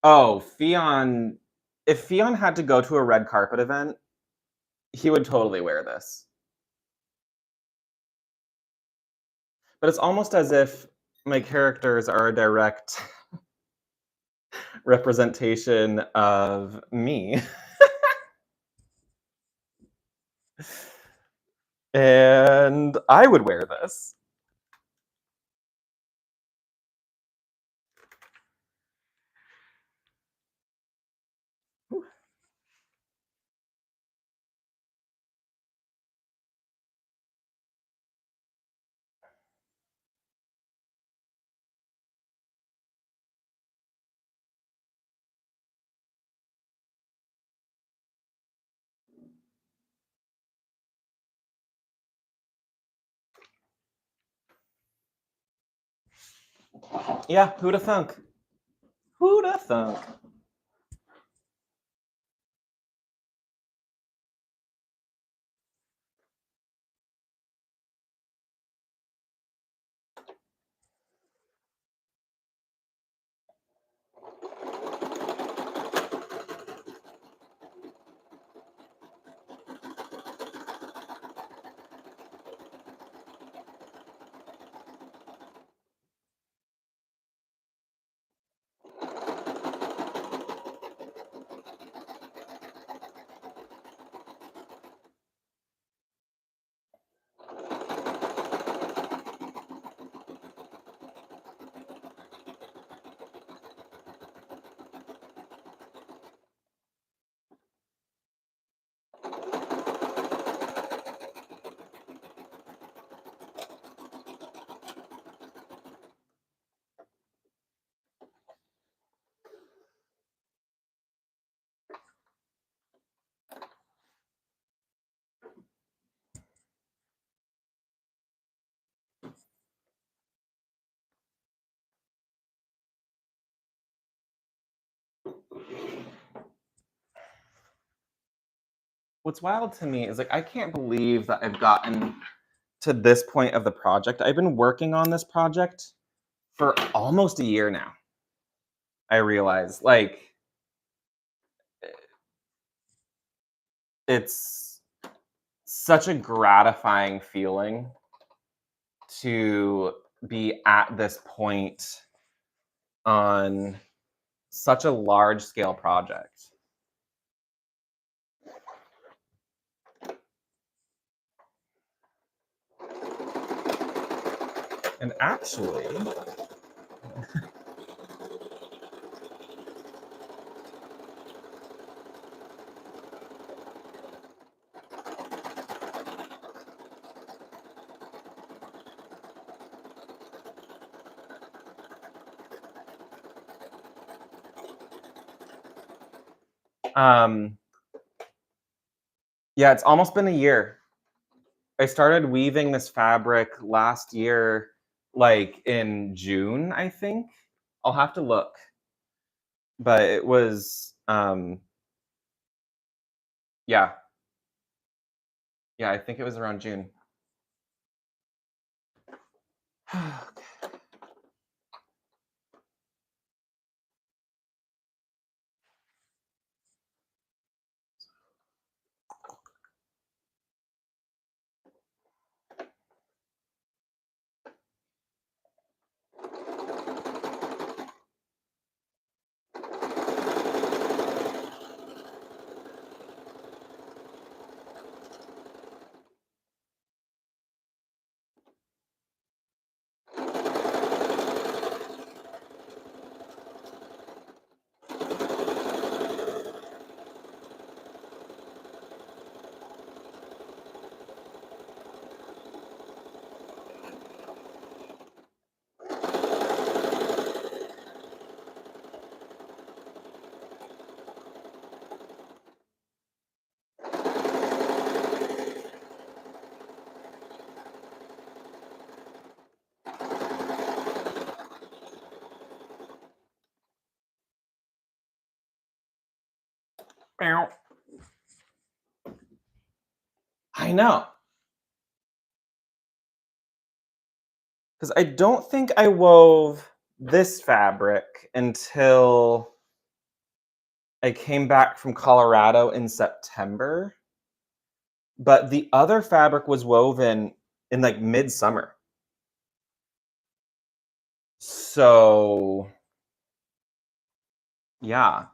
Oh, Fion. If Fion had to go to a red carpet event, he would totally wear this. But it's almost as if my characters are a direct representation of me. And I would wear this. Yeah, who'da thunk? Who'da thunk? What's wild to me is like I can't believe that I've gotten to this point of the project. I've been working on this project for almost a year now. I realize like it's such a gratifying feeling to be at this point on such a large scale project. And actually, um, yeah, it's almost been a year. I started weaving this fabric last year, like in June, I think. I'll have to look, but it was, yeah, yeah, I think it was around June. I know. Because I don't think I wove this fabric until I came back from Colorado in September. But the other fabric was woven in like midsummer. So, yeah.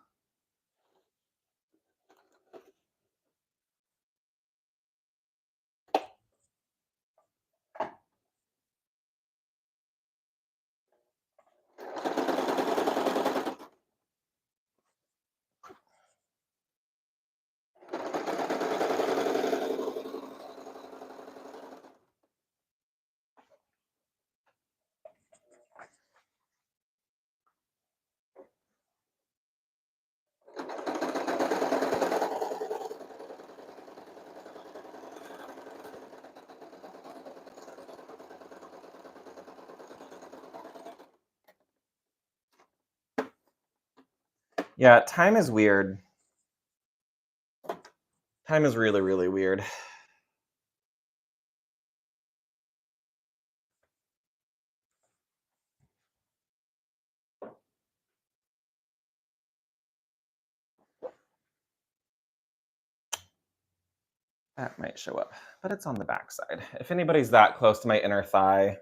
Yeah, time is weird. Time is really, really weird. That might show up, but it's on the back side. If anybody's that close to my inner thigh,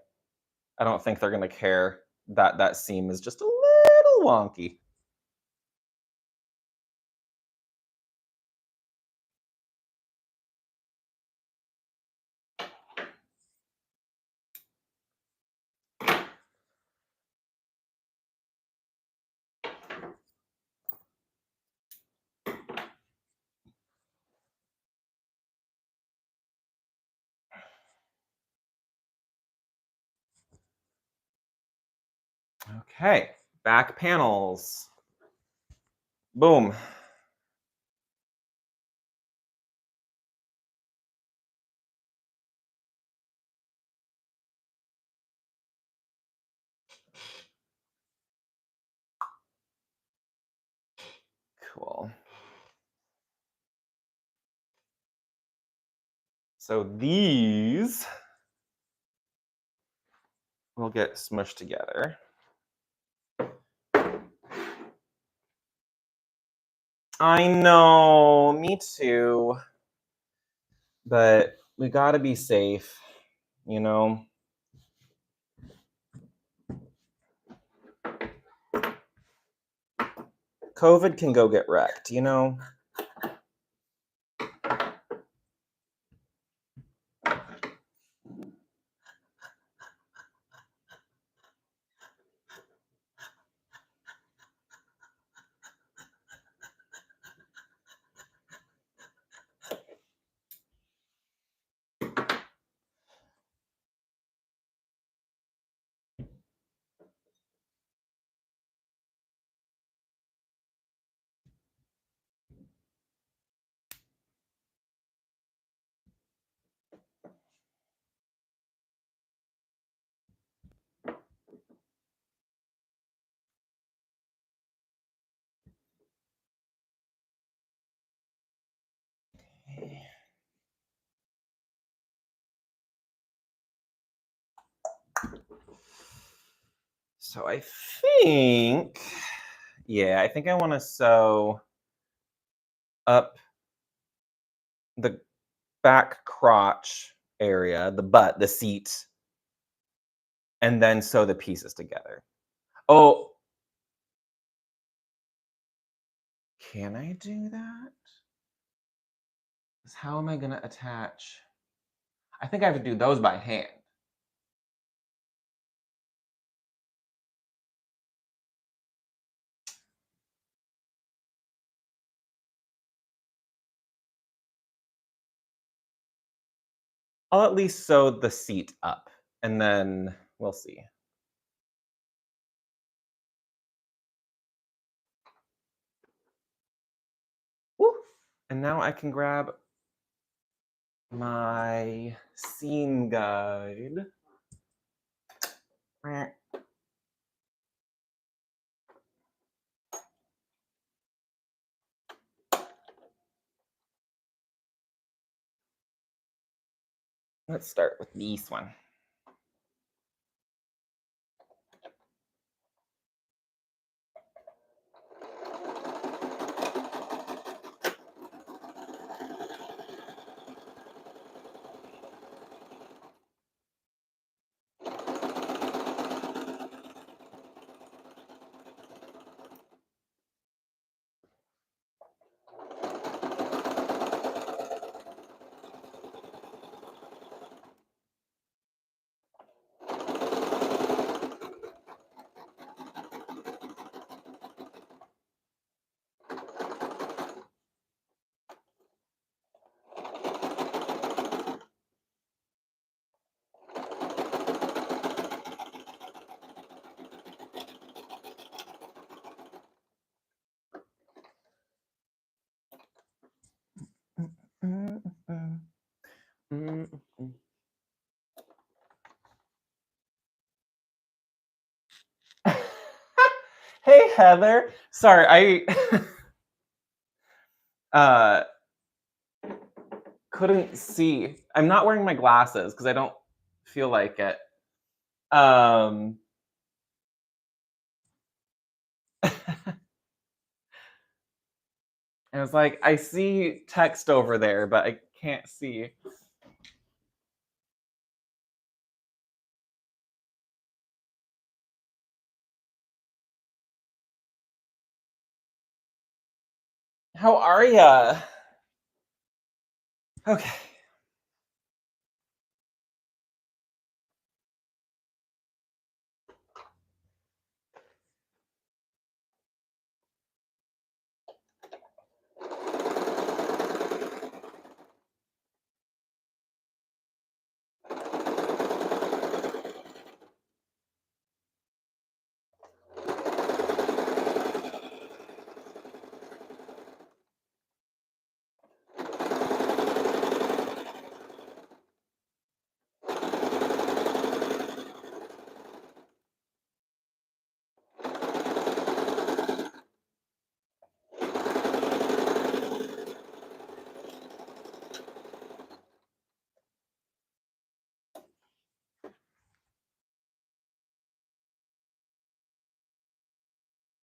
I don't think they're gonna care that that seam is just a little wonky. Okay, back panels. Boom. Cool. So these will get smushed together. I know, me too. But we gotta be safe, you know? COVID can go get wrecked, you know? So I think, yeah, I think I want to sew up the back crotch area, the butt, the seat, and then sew the pieces together. Oh, can I do that? 'Cause how am I going to attach? I think I have to do those by hand. I'll at least sew the seat up, and then we'll see. Woo! And now I can grab my seam guide. Let's start with this one. Hey Heather, sorry, I couldn't see. I'm not wearing my glasses because I don't feel like it. Um, I was like, I see text over there, but I can't see. How are ya? Okay.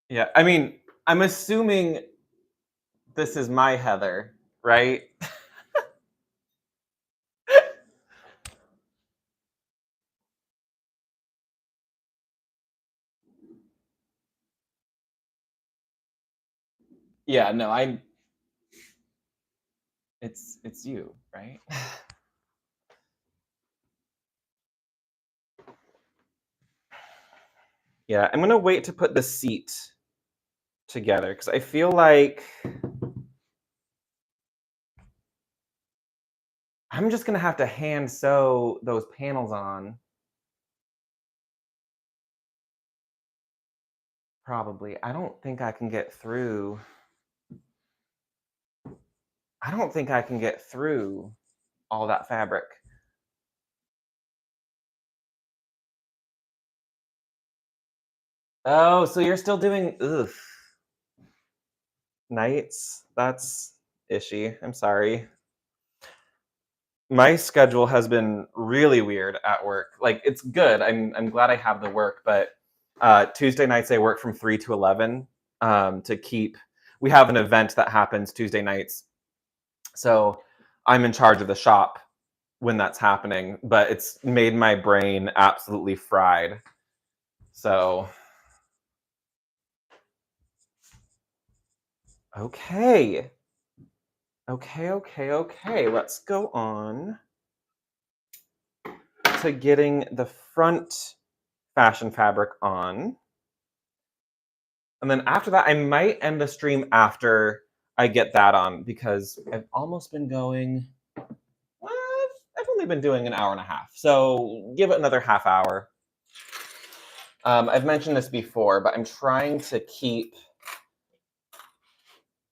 Yeah, I mean, I'm assuming this is my Heather, right? Yeah, no, it's you, right? Yeah, I'm gonna wait to put the seat together because I feel like I'm just gonna have to hand sew those panels on. Probably. I don't think I can get through. I don't think I can get through all that fabric. Oh, so you're still doing nights? That's ishy. I'm sorry. My schedule has been really weird at work. Like it's good. I'm glad I have the work, but Tuesday nights I work from 3 to 11 to keep. We have an event that happens Tuesday nights, so I'm in charge of the shop when that's happening. But it's made my brain absolutely fried. So okay, okay. Let's go on to getting the front fashion fabric on. And then after that, I might end the stream after I get that on because I've almost been going. Well, I've only been doing an hour and a half, so give it another half hour. I've mentioned this before, but I'm trying to keep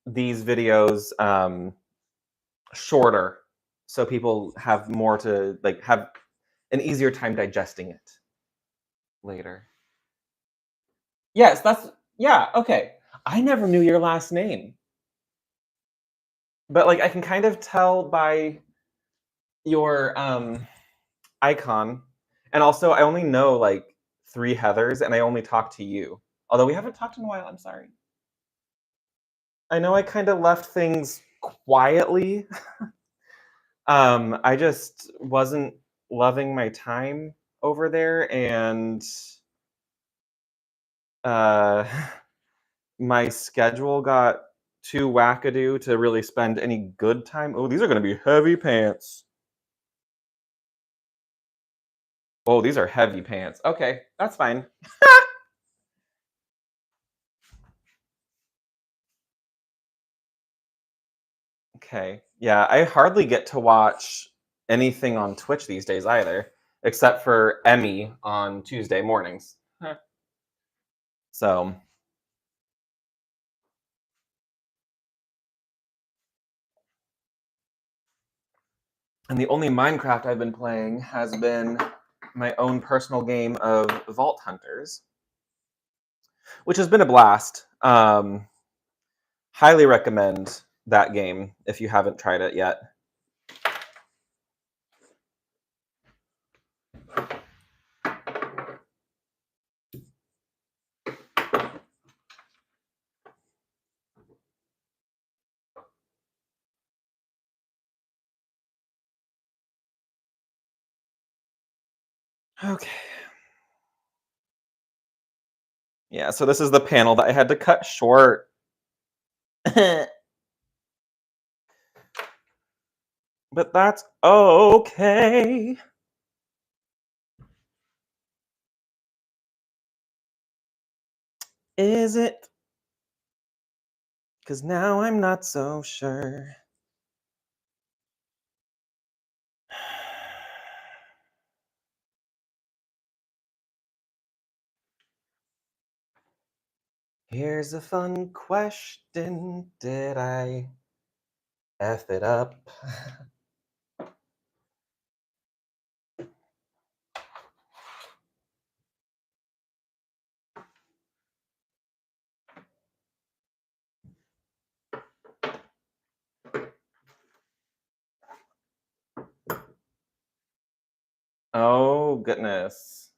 these videos shorter so people have more to have an easier time digesting it later. Yes, yeah, okay. I never knew your last name. But I can kind of tell by your icon. And also, I only know like 3 Heathers, and I only talk to you. Although we haven't talked in a while, I'm sorry. I know I kinda left things quietly. I just wasn't loving my time over there, and, uh, my schedule got too wackadoo to really spend any good time. Oh, these are gonna be heavy pants. Oh, these are heavy pants. Okay, that's fine. Okay. Yeah, I hardly get to watch anything on Twitch these days either, except for Emmy on Tuesday mornings. Huh. So, and the only Minecraft I've been playing has been my own personal game of Vault Hunters, which has been a blast. Highly recommend that game if you haven't tried it yet. Okay. Yeah, so this is the panel that I had to cut short. But that's okay. Is it? Because now I'm not so sure. Here's a fun question. Did I F it up? Oh, goodness.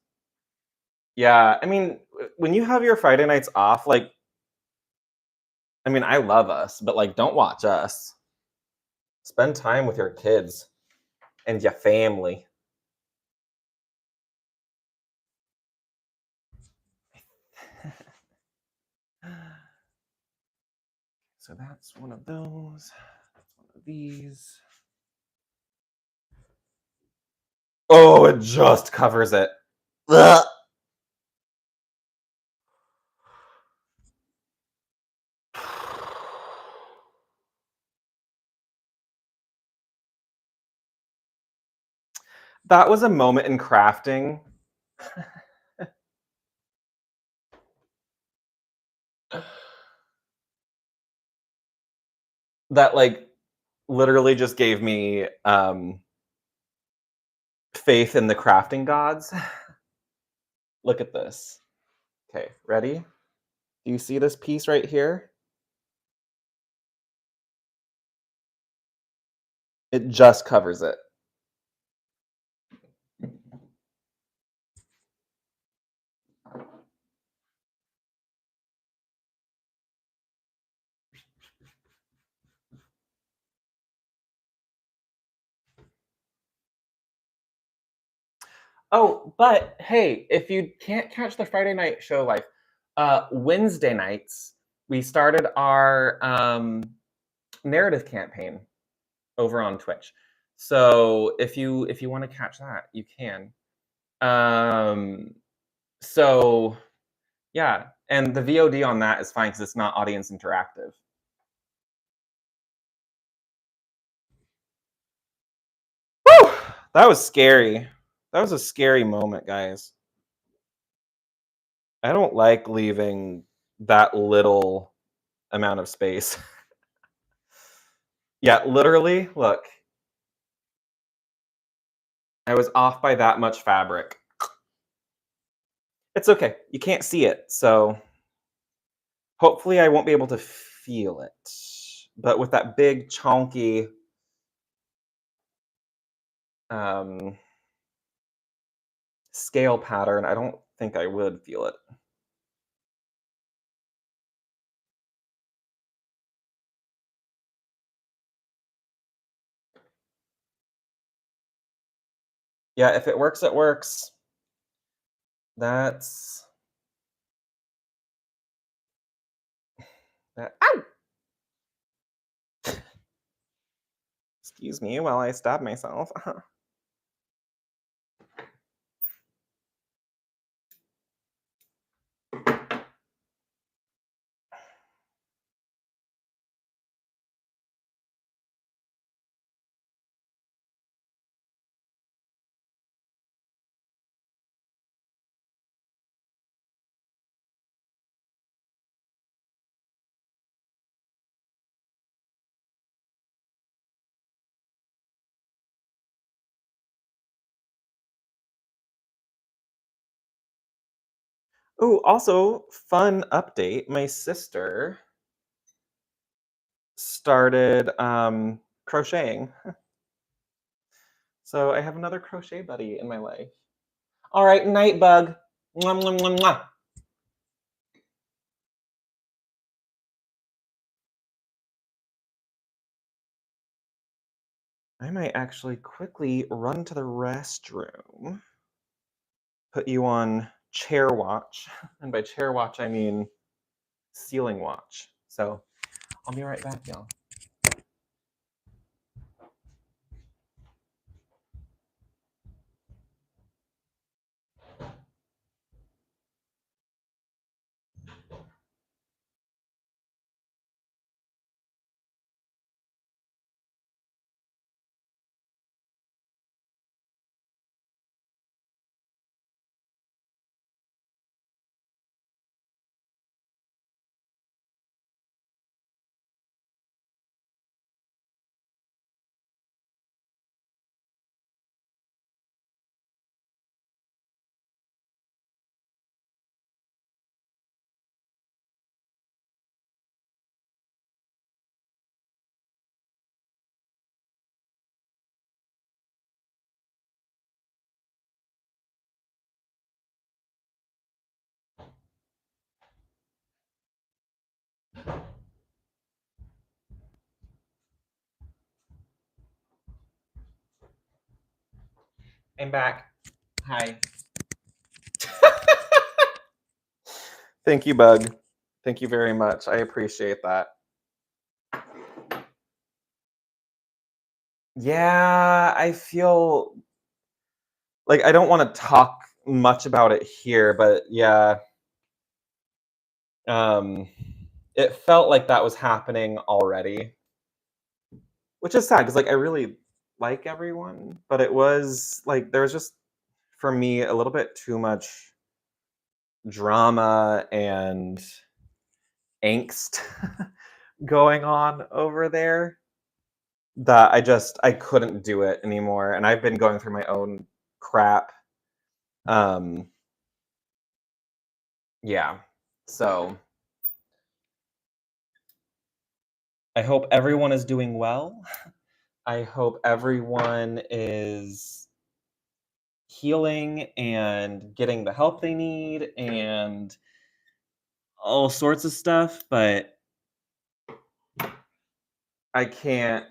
Yeah, I mean, when you have your Friday nights off, like, I mean, I love us, but like, don't watch us. Spend time with your kids and your family. So that's one of those. That's one of these. Oh, it just covers it. Ugh. That was a moment in crafting that like literally just gave me faith in the crafting gods. Look at this. Okay, ready? Do you see this piece right here? It just covers it. Oh, but hey, if you can't catch the Friday night show live, Wednesday nights we started our narrative campaign over on Twitch. So if you want to catch that, you can. Um, so yeah, and the VOD on that is fine because it's not audience interactive. Whew! That was scary. That was a scary moment, guys. I don't like leaving that little amount of space. Yeah, literally, look. I was off by that much fabric. It's okay. You can't see it, so hopefully I won't be able to feel it. But with that big chonky um scale pattern, I don't think I would feel it. Yeah, if it works, it works. That's that. Ow! Excuse me while I stab myself. Oh, also, fun update. My sister started crocheting. So I have another crochet buddy in my life. All right, night bug. Mwah, mwah, mwah, mwah. I might actually quickly run to the restroom, put you on chair watch. And by chair watch, I mean ceiling watch. So I'll be right back, y'all. I'm back. Hi. Thank you, Bug. Thank you very much. I appreciate that. Yeah, I feel like I don't want to talk much about it here, but yeah, um, it felt like that was happening already, which is sad because like I really like everyone, but it was like there was just for me a little bit too much drama and angst going on over there that I couldn't do it anymore, and I've been going through my own crap. Um, yeah. So I hope everyone is doing well. I hope everyone is healing and getting the help they need and all sorts of stuff, but I can't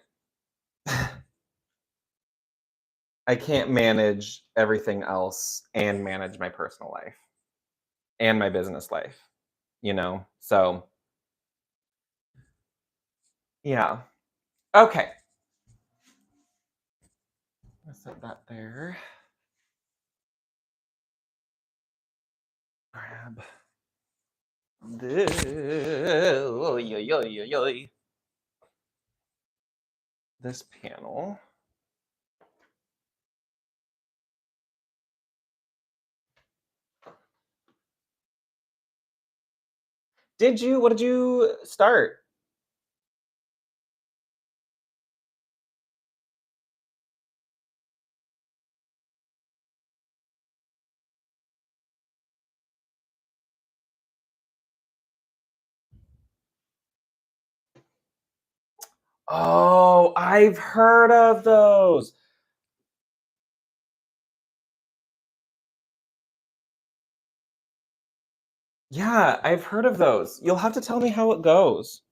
I can't manage everything else and manage my personal life and my business life, you know? So, yeah. Okay. Let's set that there. Grab this. Oy, oy, oy, oy, oy. This panel. What did you start? Oh, I've heard of those. Yeah, I've heard of those. You'll have to tell me how it goes.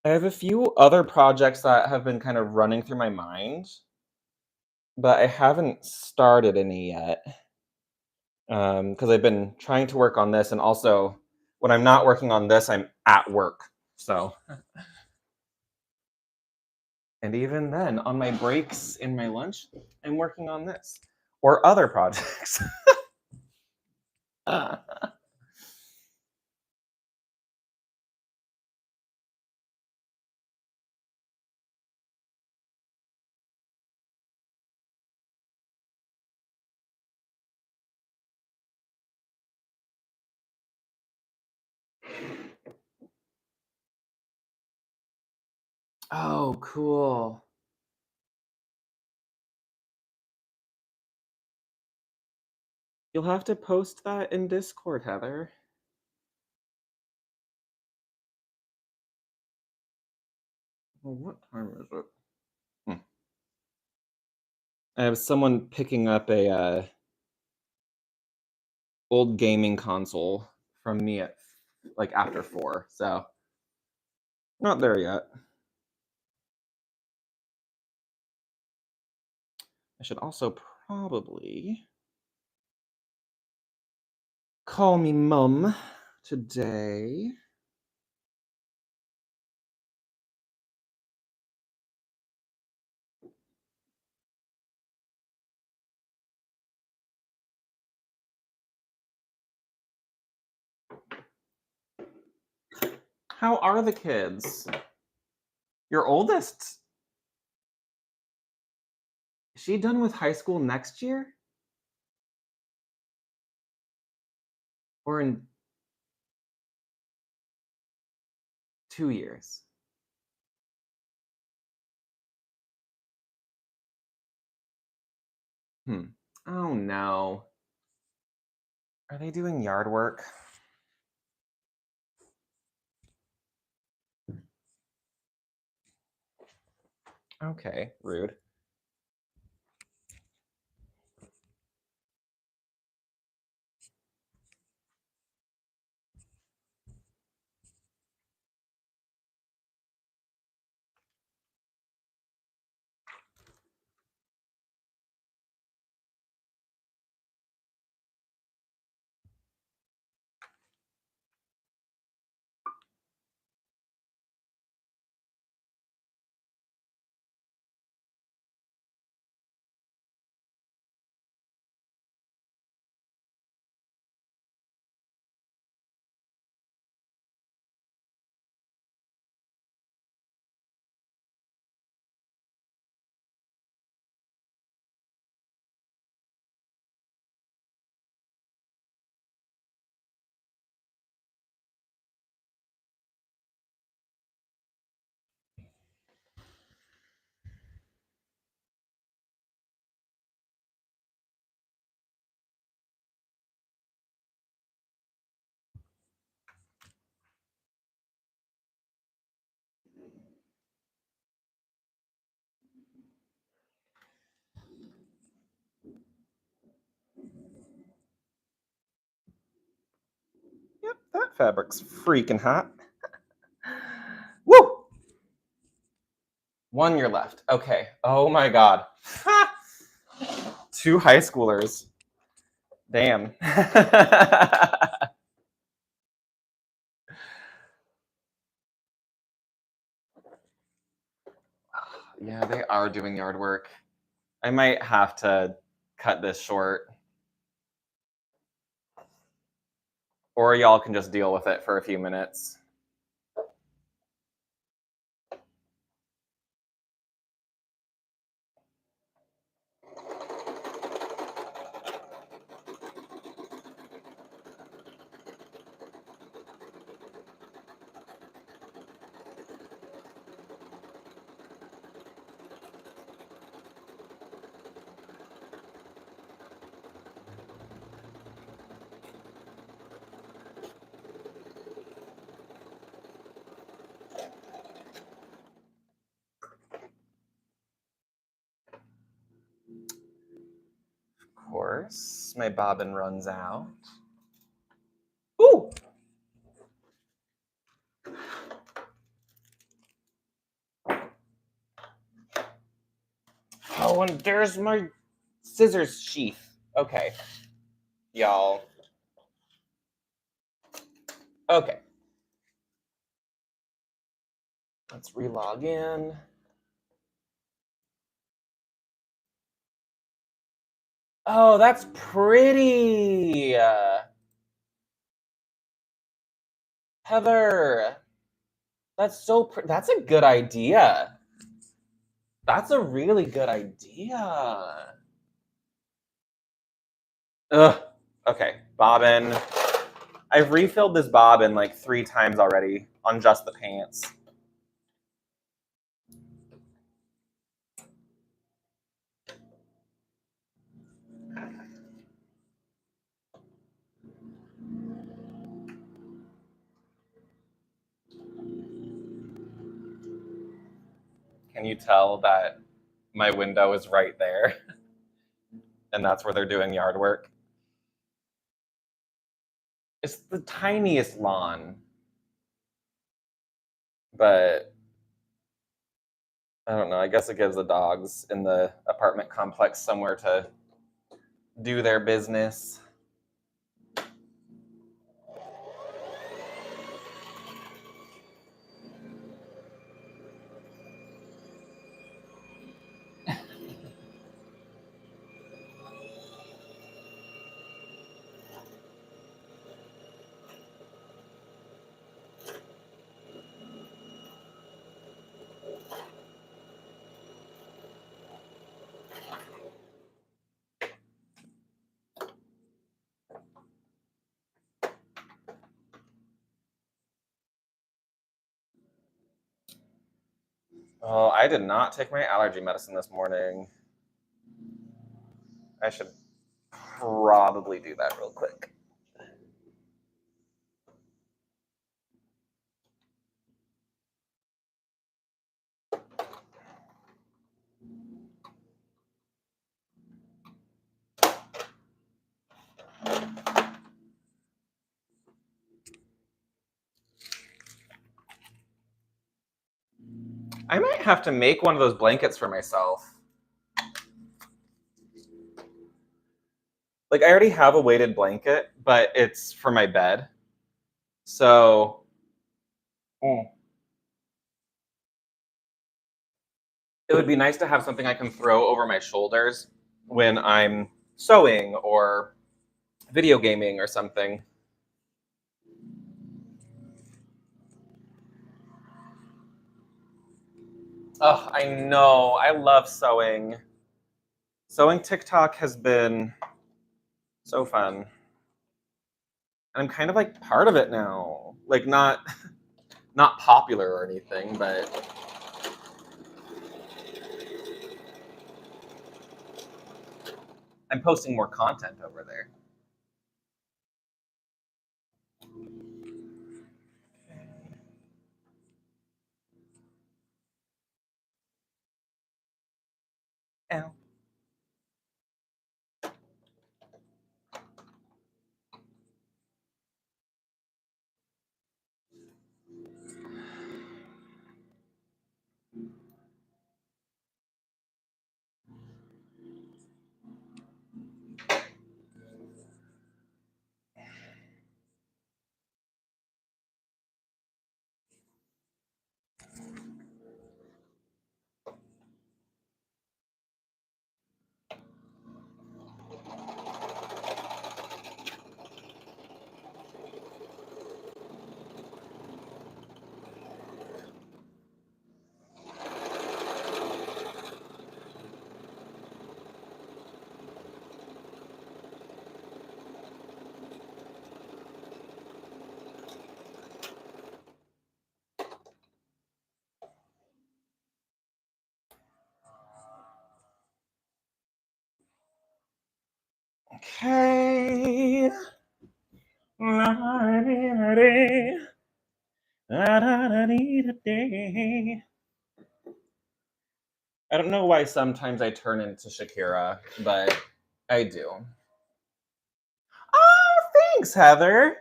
I have a few other projects that have been kind of running through my mind, but I haven't started any yet. Because I've been trying to work on this, and also when I'm not working on this, I'm at work. So, and even then, on my breaks in my lunch, I'm working on this or other projects. Oh, cool. You'll have to post that in Discord, Heather. Well, what time is it? I have someone picking up a old gaming console from me at like after 4, so not there yet. I should also probably call me mum today. How are the kids? Your oldest, is she done with high school next year? Or in 2 years? Oh no. Are they doing yard work? Okay, rude. Yep, that fabric's freaking hot. Woo! 1 year left. Okay. Oh my god. 2 high schoolers. Damn. Yeah, they are doing yard work. I might have to cut this short. Or y'all can just deal with it for a few minutes. Of course. my bobbin runs out. Ooh! Oh, and there's my scissors sheath. Okay. Y'all. Okay. Let's relog in. Oh, that's pretty. Heather. That's so that's a good idea. That's a really good idea. Ugh. Okay, bobbin. I've refilled this bobbin like 3 times already on just the pants. Can you tell that my window is right there? And that's where they're doing yard work. It's the tiniest lawn. But I don't know. I guess it gives the dogs in the apartment complex somewhere to do their business. Oh, I did not take my allergy medicine this morning. I should probably do that real quick. I might have to make one of those blankets for myself. Like, I already have a weighted blanket, but it's for my bed. So, it would be nice to have something I can throw over my shoulders when I'm sewing or video gaming or something. Oh, I know. I love sewing. Sewing TikTok has been so fun. And I'm kind of like part of it now. Like not popular or anything, but I'm posting more content over there. Ow. Okay. I don't know why sometimes I turn into Shakira, but I do. Thanks, Heather.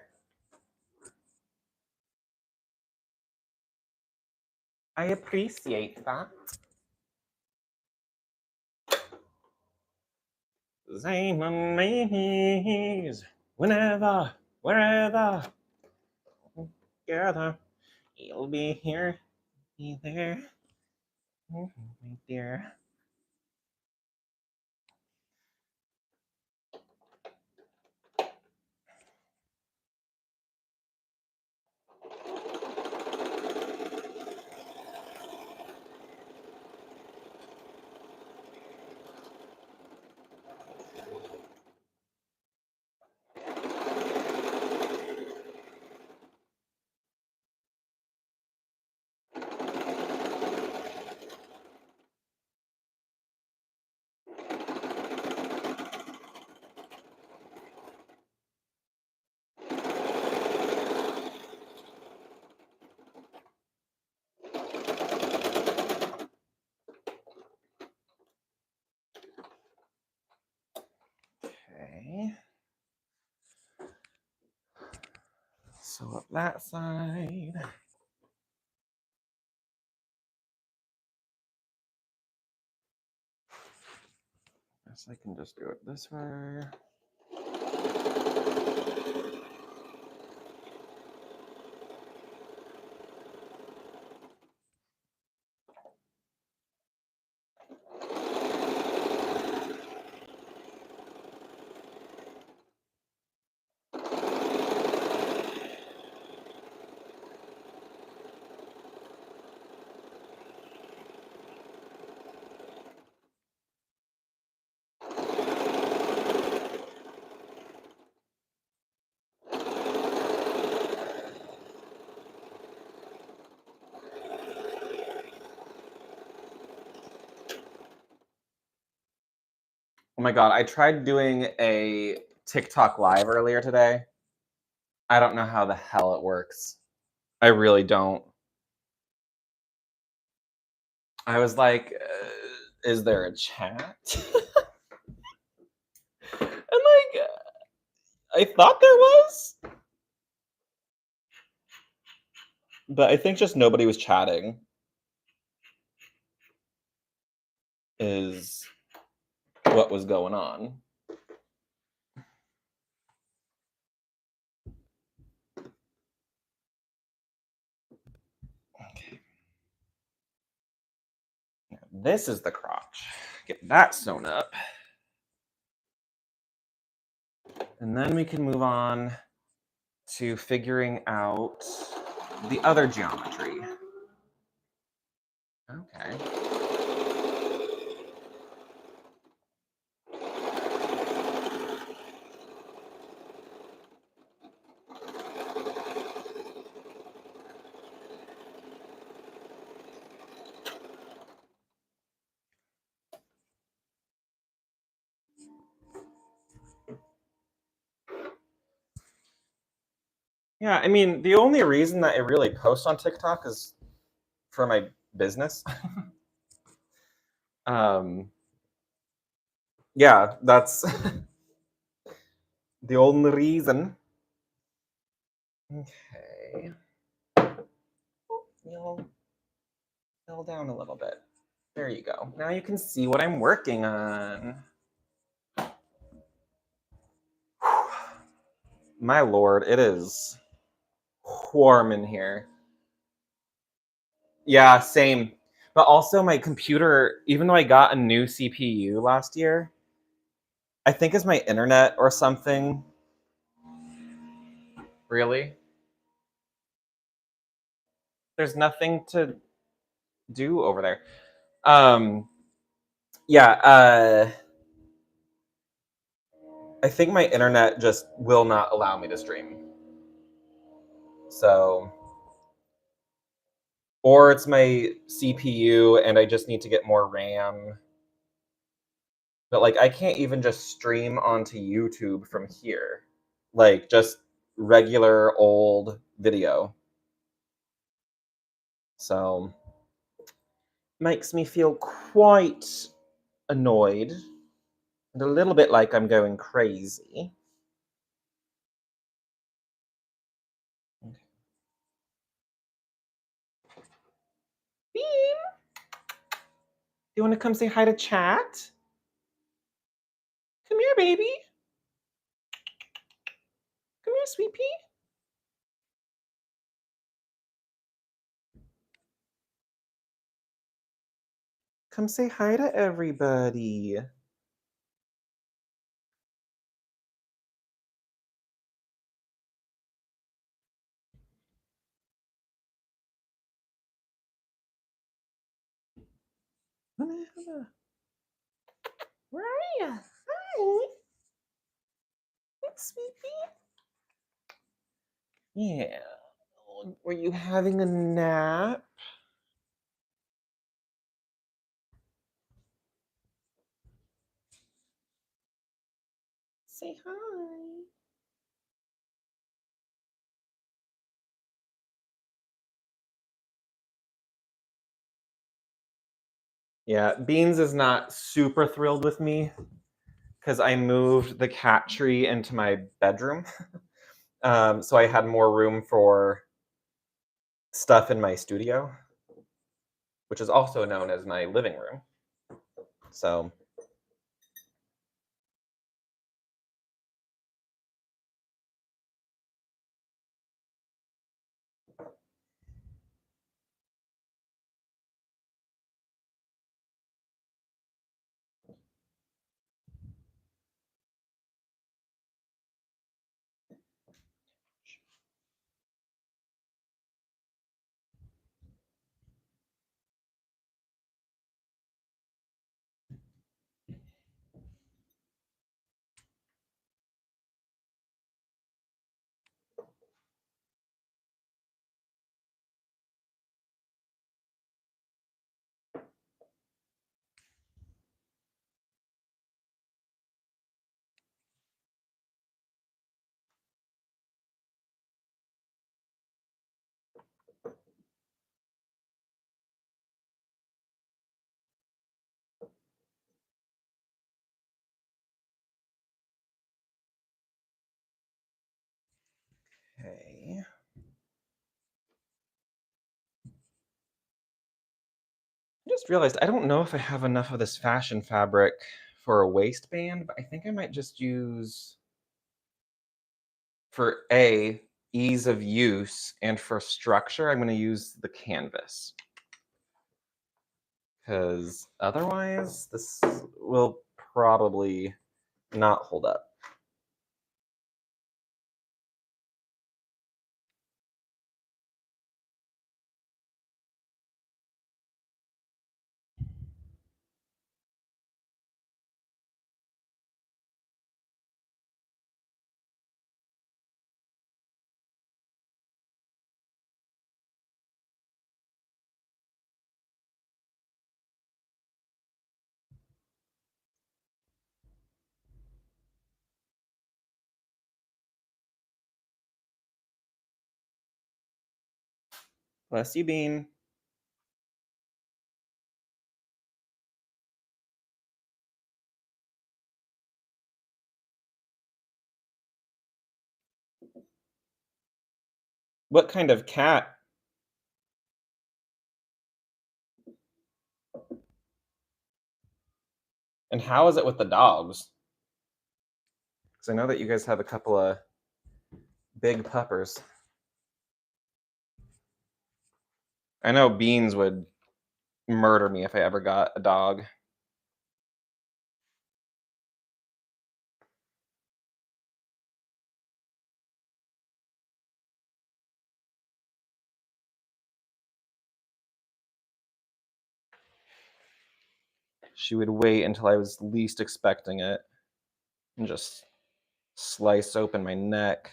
I appreciate that. Same amaze whenever, wherever. Together, you'll be here, be there, right there. Okay. So up that side. Guess I can just do it this way. Oh my god, I tried doing a TikTok live earlier today. I don't know how the hell it works. I really don't. I was like, is there a chat? And like, I thought there was, but I think just nobody was chatting is what was going on. Okay. Now, this is the crotch. Get that sewn up. And then we can move on to figuring out the other geometry. Okay. Yeah, I mean, the only reason that I really post on TikTok is for my business. Yeah, that's the only reason. Okay. You'll fill down a little bit. There you go. Now you can see what I'm working on. My lord, it is warm in here. Yeah, same. But also my computer, even though I got a new CPU last year, I think it's my internet or something. Really? There's nothing to do over there. Yeah, I think my internet just will not allow me to stream. So, or it's my CPU and I just need to get more RAM. But like I can't even just stream onto YouTube from here. Like just regular old video. So, makes me feel quite annoyed and a little bit like I'm going crazy. You want to come say hi to chat? Come here, baby. Come here, sweet pea. Come say hi to everybody. Where are you? Hi. Thanks, sweet pea. Yeah. Were you having a nap? Say hi. Yeah, Beans is not super thrilled with me because I moved the cat tree into my bedroom. So I had more room for stuff in my studio, which is also known as my living room. So okay. I just realized I don't know if I have enough of this fashion fabric for a waistband, but I think I might just use for ease of use and for structure, I'm going to use the canvas because otherwise this will probably not hold up. Bless you, Bean. What kind of cat? And how is it with the dogs? Because I know that you guys have a couple of big puppers. I know Beans would murder me if I ever got a dog. She would wait until I was least expecting it and just slice open my neck.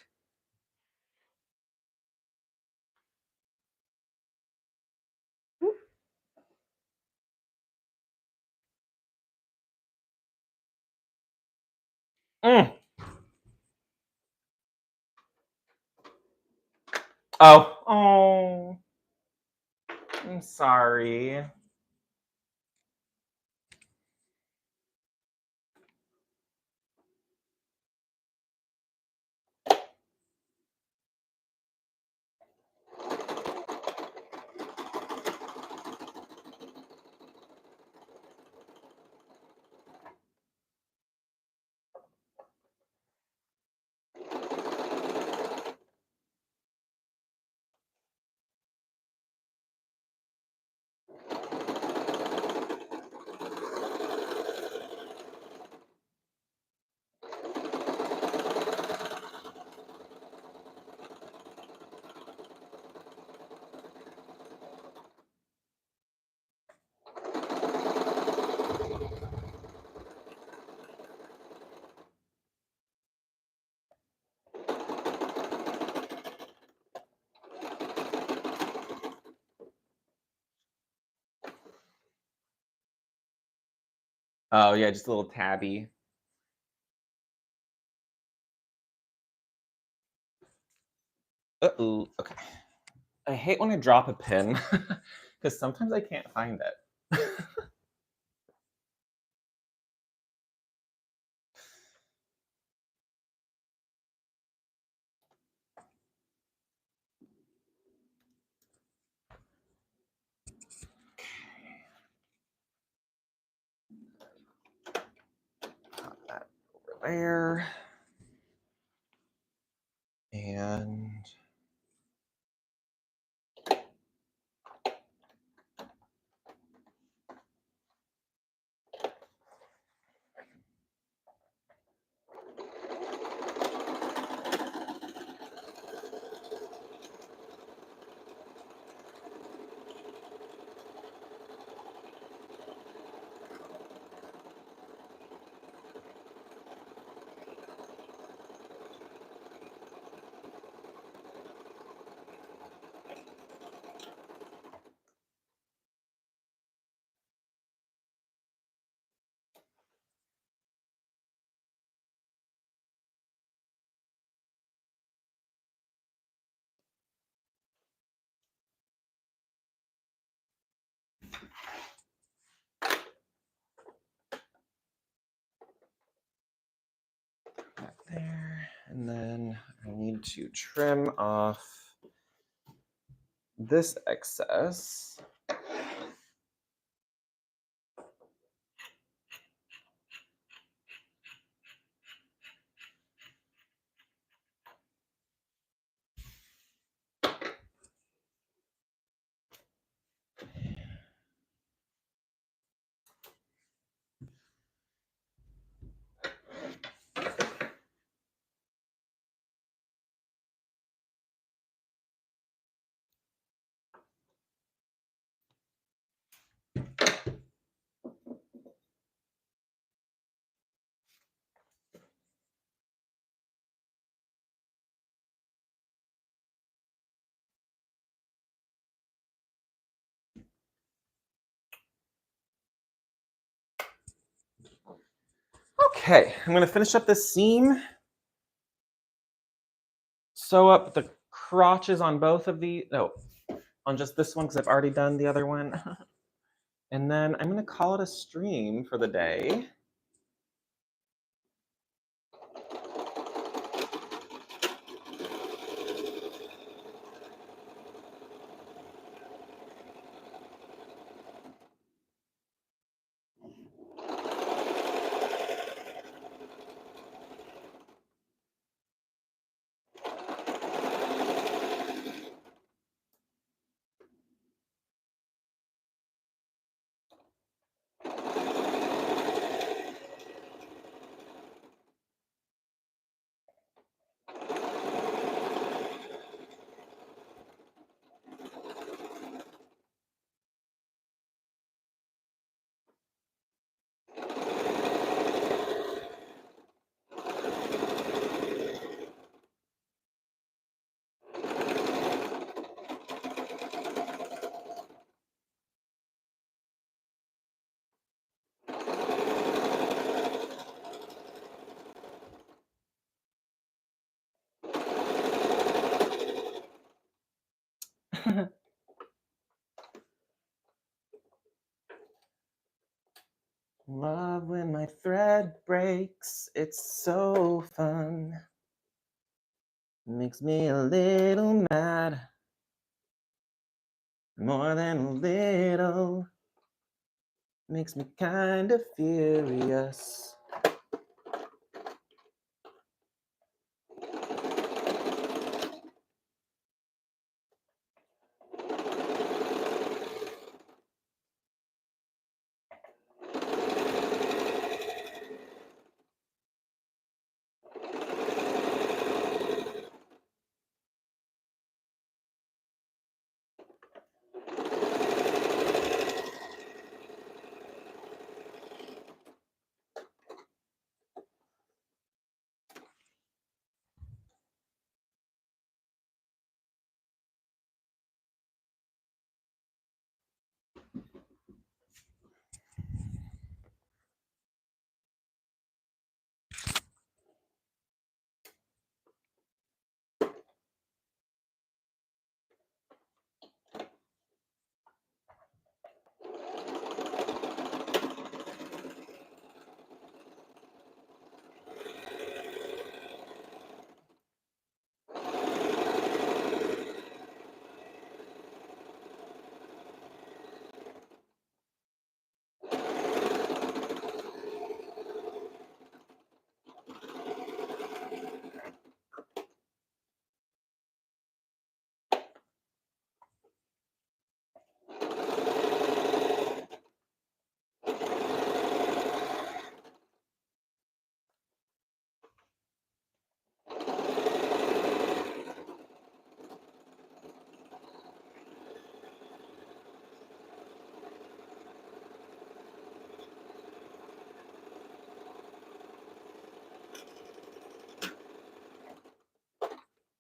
Mm. Oh, I'm sorry. Oh, yeah, just a little tabby. Uh-oh, okay. I hate when I drop a pin because sometimes I can't find it. Pop that over there. And that there. And then I need to trim off this excess. Okay, I'm gonna finish up this seam. Sew up the crotches on both of the, no, on just this one because I've already done the other one. And then I'm gonna call it a stream for the day. Love when my thread breaks, it's so fun. Makes me a little mad, more than a little. Makes me kind of furious.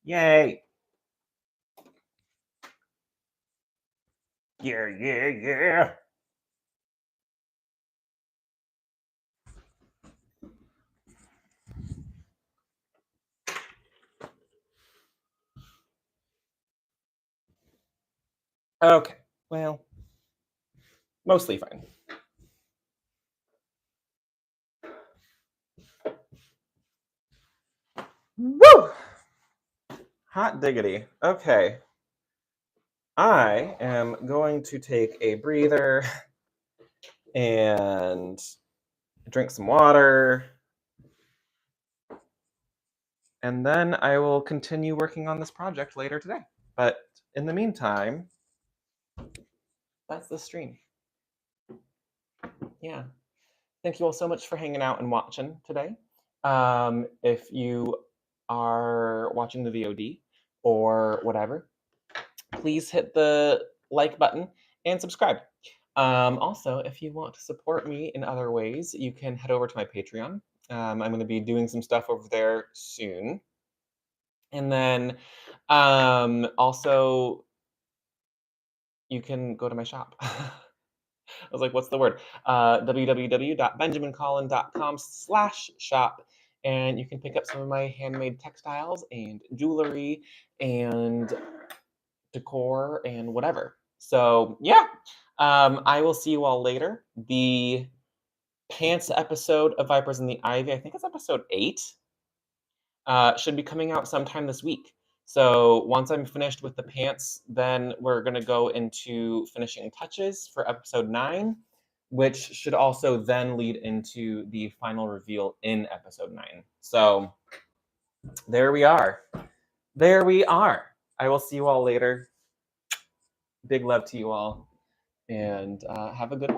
Yay. Yeah, yeah, yeah. Okay, well, mostly fine. Woo! Hot diggity. Okay. I am going to take a breather and drink some water, and then I will continue working on this project later today. But in the meantime, that's the stream. Yeah. Thank you all so much for hanging out and watching today. If you are watching the VOD or whatever, please hit the like button and subscribe. Also, if you want to support me in other ways, you can head over to my Patreon. I'm going to be doing some stuff over there soon. And then also, you can go to my shop. I was like, what's the word? www.benjamincollin.com/shop. And you can pick up some of my handmade textiles and jewelry and decor and whatever. So yeah, I will see you all later. The pants episode of Vipers in the Ivy, I think it's episode 8, should be coming out sometime this week. So once I'm finished with the pants, then we're going to go into finishing touches for episode 9, which should also then lead into the final reveal in episode 9. So there we are. There we are. I will see you all later. Big love to you all, and have a good one.